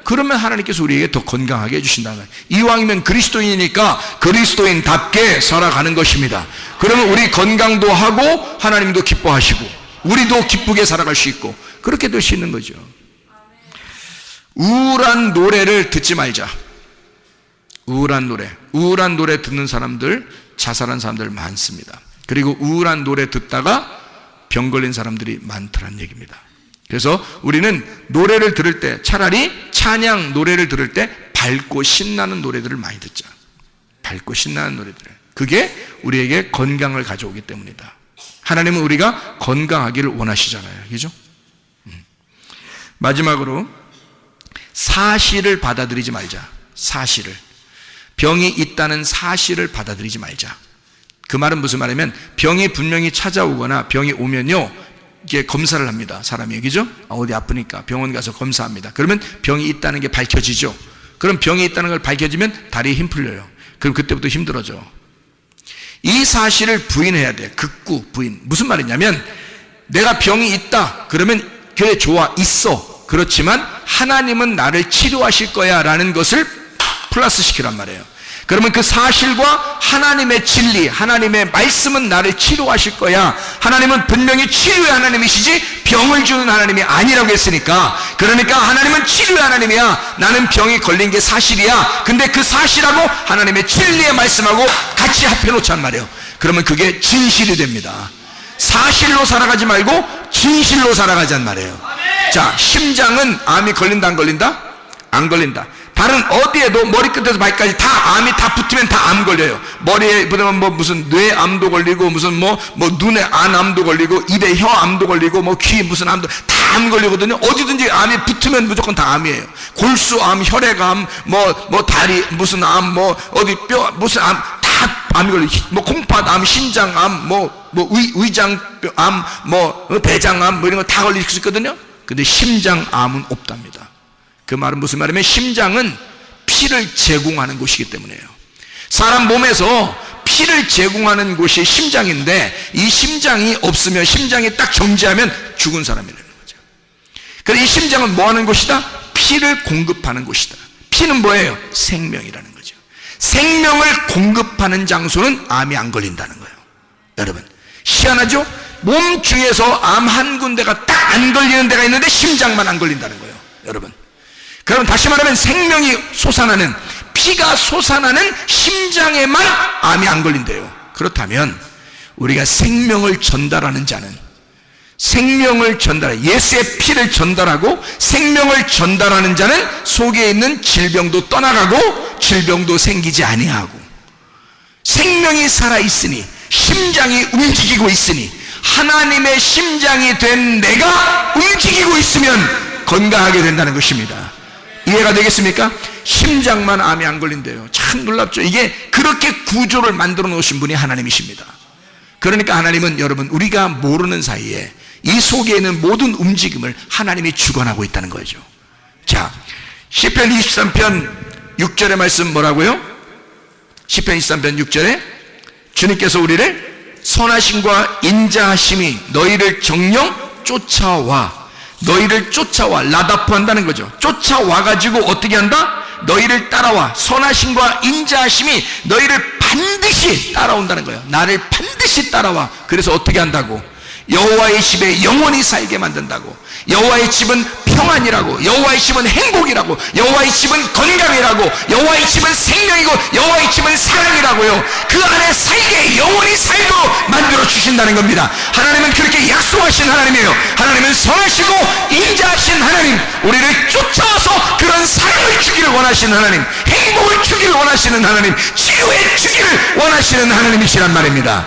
그러면 하나님께서 우리에게 더 건강하게 해주신다는 거예요. 이왕이면 그리스도인이니까 그리스도인답게 살아가는 것입니다. 그러면 우리 건강도 하고 하나님도 기뻐하시고 우리도 기쁘게 살아갈 수 있고 그렇게 될 수 있는 거죠. 우울한 노래를 듣지 말자. 우울한 노래 듣는 사람들, 자살한 사람들 많습니다. 그리고 우울한 노래 듣다가 병 걸린 사람들이 많더란 얘기입니다. 그래서 우리는 노래를 들을 때 차라리 찬양 노래를 들을 때 밝고 신나는 노래들을 많이 듣자. 밝고 신나는 노래들. 그게 우리에게 건강을 가져오기 때문이다. 하나님은 우리가 건강하기를 원하시잖아요. 그죠? 마지막으로 사실을 받아들이지 말자. 사실을. 병이 있다는 사실을 받아들이지 말자. 그 말은 무슨 말이냐면 병이 분명히 찾아오거나 병이 오면요, 이게 검사를 합니다. 사람이. 그죠? 어디 아프니까 병원 가서 검사합니다. 그러면 병이 있다는 게 밝혀지죠. 그럼 병이 있다는 걸 밝혀지면 다리에 힘 풀려요. 그럼 그때부터 힘들어져. 이 사실을 부인해야 돼. 극구 부인. 무슨 말이냐면 내가 병이 있다 그러면 그래 좋아 있어. 그렇지만 하나님은 나를 치료하실 거야 라는 것을 플러스 시키란 말이에요. 그러면 그 사실과 하나님의 진리, 하나님의 말씀은 나를 치료하실 거야. 하나님은 분명히 치료의 하나님이시지 병을 주는 하나님이 아니라고 했으니까, 그러니까 하나님은 치료의 하나님이야. 나는 병이 걸린 게 사실이야. 근데 그 사실하고 하나님의 진리의 말씀하고 같이 합해놓자는 말이에요. 그러면 그게 진실이 됩니다. 사실로 살아가지 말고 진실로 살아가자는 말이에요. 자, 심장은 암이 걸린다 안 걸린다? 안 걸린다. 다른 어디에도 머리끝에서 발까지 다 암이 다 붙으면 다 암 걸려요. 머리에 붙으면 뭐 무슨 뇌암도 걸리고 무슨 뭐 눈에 안암도 걸리고 입에 혀암도 걸리고 뭐 귀 무슨 암도 다 암 걸리거든요. 어디든지 암이 붙으면 무조건 다 암이에요. 골수암, 혈액암, 뭐 다리 무슨 암, 뭐 어디 뼈 무슨 암 다 암이 걸려. 뭐 콩팥암, 신장암, 위장암, 뭐 대장암 뭐 이런 거 다 걸릴 수 있거든요. 근데 심장암은 없답니다. 그 말은 무슨 말이냐면 심장은 피를 제공하는 곳이기 때문에요. 사람 몸에서 피를 제공하는 곳이 심장인데 이 심장이 없으면, 심장이 딱 정지하면 죽은 사람이라는 거죠. 그래서 이 심장은 뭐 하는 곳이다? 피를 공급하는 곳이다. 피는 뭐예요? 생명이라는 거죠. 생명을 공급하는 장소는 암이 안 걸린다는 거예요. 여러분 희한하죠? 몸 중에서 암 한 군데가 딱 안 걸리는 데가 있는데 심장만 안 걸린다는 거예요. 여러분, 그럼 다시 말하면 생명이 솟아나는, 피가 솟아나는 심장에만 암이 안 걸린대요. 그렇다면 우리가 생명을 전달하는 자는, 생명을 전달해 예수의 피를 전달하고 생명을 전달하는 자는 속에 있는 질병도 떠나가고 질병도 생기지 아니하고, 생명이 살아있으니 심장이 움직이고 있으니 하나님의 심장이 된 내가 움직이고 있으면 건강하게 된다는 것입니다. 이해가 되겠습니까? 심장만 암이 안 걸린대요. 참 놀랍죠. 이게 그렇게 구조를 만들어 놓으신 분이 하나님이십니다. 그러니까 하나님은 여러분 우리가 모르는 사이에 이 속에 있는 모든 움직임을 하나님이 주관하고 있다는 거죠. 자, 시편 23편 6절의 말씀 뭐라고요? 시편 23편 6절에 주님께서 우리를 선하심과 인자하심이 너희를 정령 쫓아와, 너희를 쫓아와, 라다프 한다는 거죠. 쫓아와가지고 어떻게 한다? 너희를 따라와. 선하심과 인자하심이 너희를 반드시 따라온다는 거예요. 나를 반드시 따라와. 그래서 어떻게 한다고? 여호와의 집에 영원히 살게 만든다고. 여호와의 집은 평안이라고, 여호와의 집은 행복이라고, 여호와의 집은 건강이라고, 여호와의 집은 생명이고, 여호와의 집은 사랑이라고요. 그 안에 살게, 영원히 살도록 만들어 주신다는 겁니다. 하나님은 그렇게 약속하신 하나님이에요. 하나님은 선하시고 인자하신 하나님, 우리를 쫓아와서 그런 사랑을 주기를 원하시는 하나님, 행복을 주기를 원하시는 하나님, 치유해 주기를 원하시는 하나님이시란 말입니다.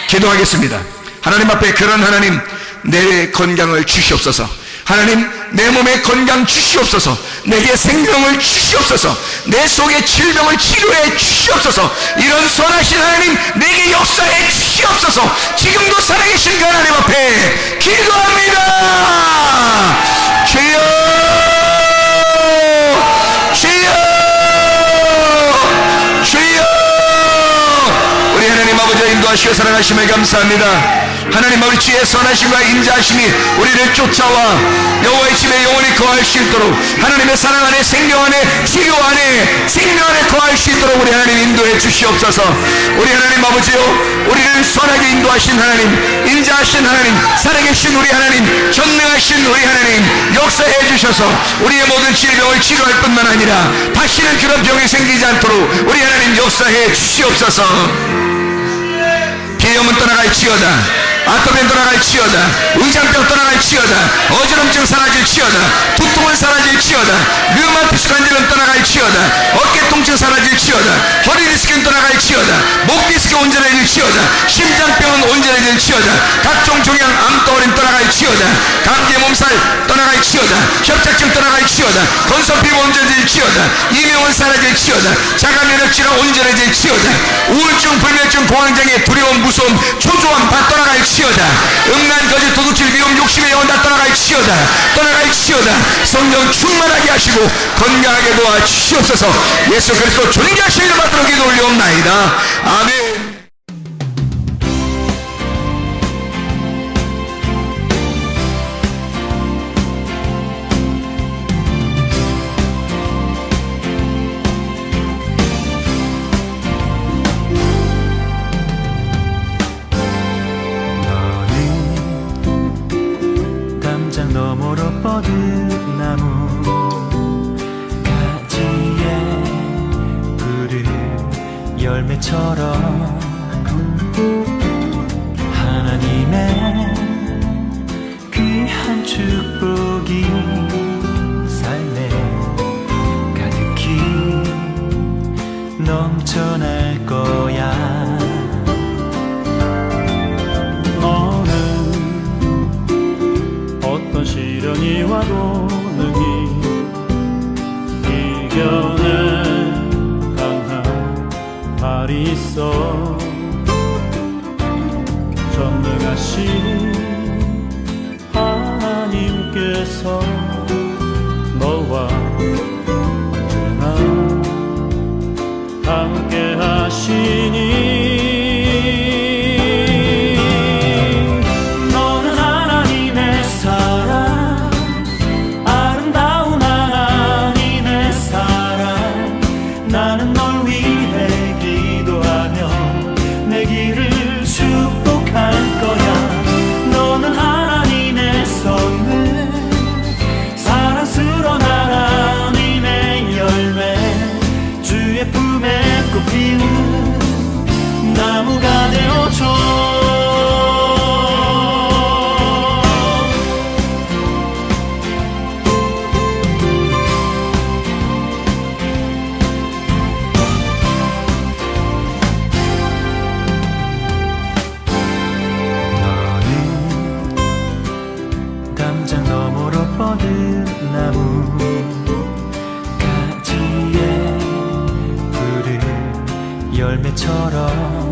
기도하겠습니다. 하나님 앞에 그런 하나님, 내 건강을 주시옵소서. 하나님, 내 몸에 건강 주시옵소서. 내게 생명을 주시옵소서. 내 속의 질병을 치료해 주시옵소서. 이런 선하신 하나님, 내게 역사해 주시옵소서. 지금도 살아계신 그 하나님 앞에 기도합니다. 주여, 주여, 주여. 우리 하나님 아버지의 인도하시고 사랑하심을 감사합니다. 하나님 아버지, 주의 선하심과 인자하심이 우리를 쫓아와 여호와의 집에 영원히 거할 수 있도록, 하나님의 사랑 안에, 생명 안에, 치료 안에, 생명 안에 거할 수 있도록 우리 하나님 인도해 주시옵소서. 우리 하나님 아버지요, 우리를 선하게 인도하신 하나님, 인자하신 하나님, 살아계신 우리 하나님, 전능하신 우리 하나님, 역사해 주셔서 우리의 모든 질병을 치료할 뿐만 아니라 다시는 그런 병이 생기지 않도록 우리 하나님 역사해 주시옵소서. 비염은 떠나갈지어다, 아토피는 떠나갈지어다, 의장병 떠나갈지어다, 어지럼증 사라질지어다, 두통은 사라질지어다, 류마티스 관절은 떠나갈지어다, 어깨 통증 사라질지어다, 허리 디스크는 떠나갈지어다, 목 디스크 온전해질지어다, 심장병은 온전해질지어다, 각종 종양 암덩어리는 떠나갈지어다, 감기 몸살 떠나갈지어다, 협착증 떠나갈지어다, 건선피부 온전해질지어다, 이명은 사라질지어다, 자가면역질환 온전해질지어다, 우울증, 불면증, 공황장애, 두려움, 무서움, 초조함 다 떠나갈지어다, 음란, 거짓, 도둑질, 미움, 욕심의 영혼 다 떠나갈지어다, 떠나갈지어다. 성령 충만하게 하시고 건강하게 도와주시옵소서. 예수 그리스도 존귀하신 이름 받들어 기도 올리옵나이다. 아멘. 열매처럼 하나님의 귀한 축복이 삶에 가득히 넘쳐날 거야. 너는 어떤 시련이 와도 능히 이겨낼 강한 발이 있어. 전능하신 하나님께서 너와 언제나 함께 하시니. 너는 하나님의 사랑, 아름다운 하나님의 사랑. 나는 널 위해 기도하며 내 길을 축복할 거야. 너는 하나님의 선물, 사랑스러운 하나님의 열매, 주의 품에 꽃피는 나무가 되어줘. 담장 너머로 뻗은 나무 가지에 푸른 열매처럼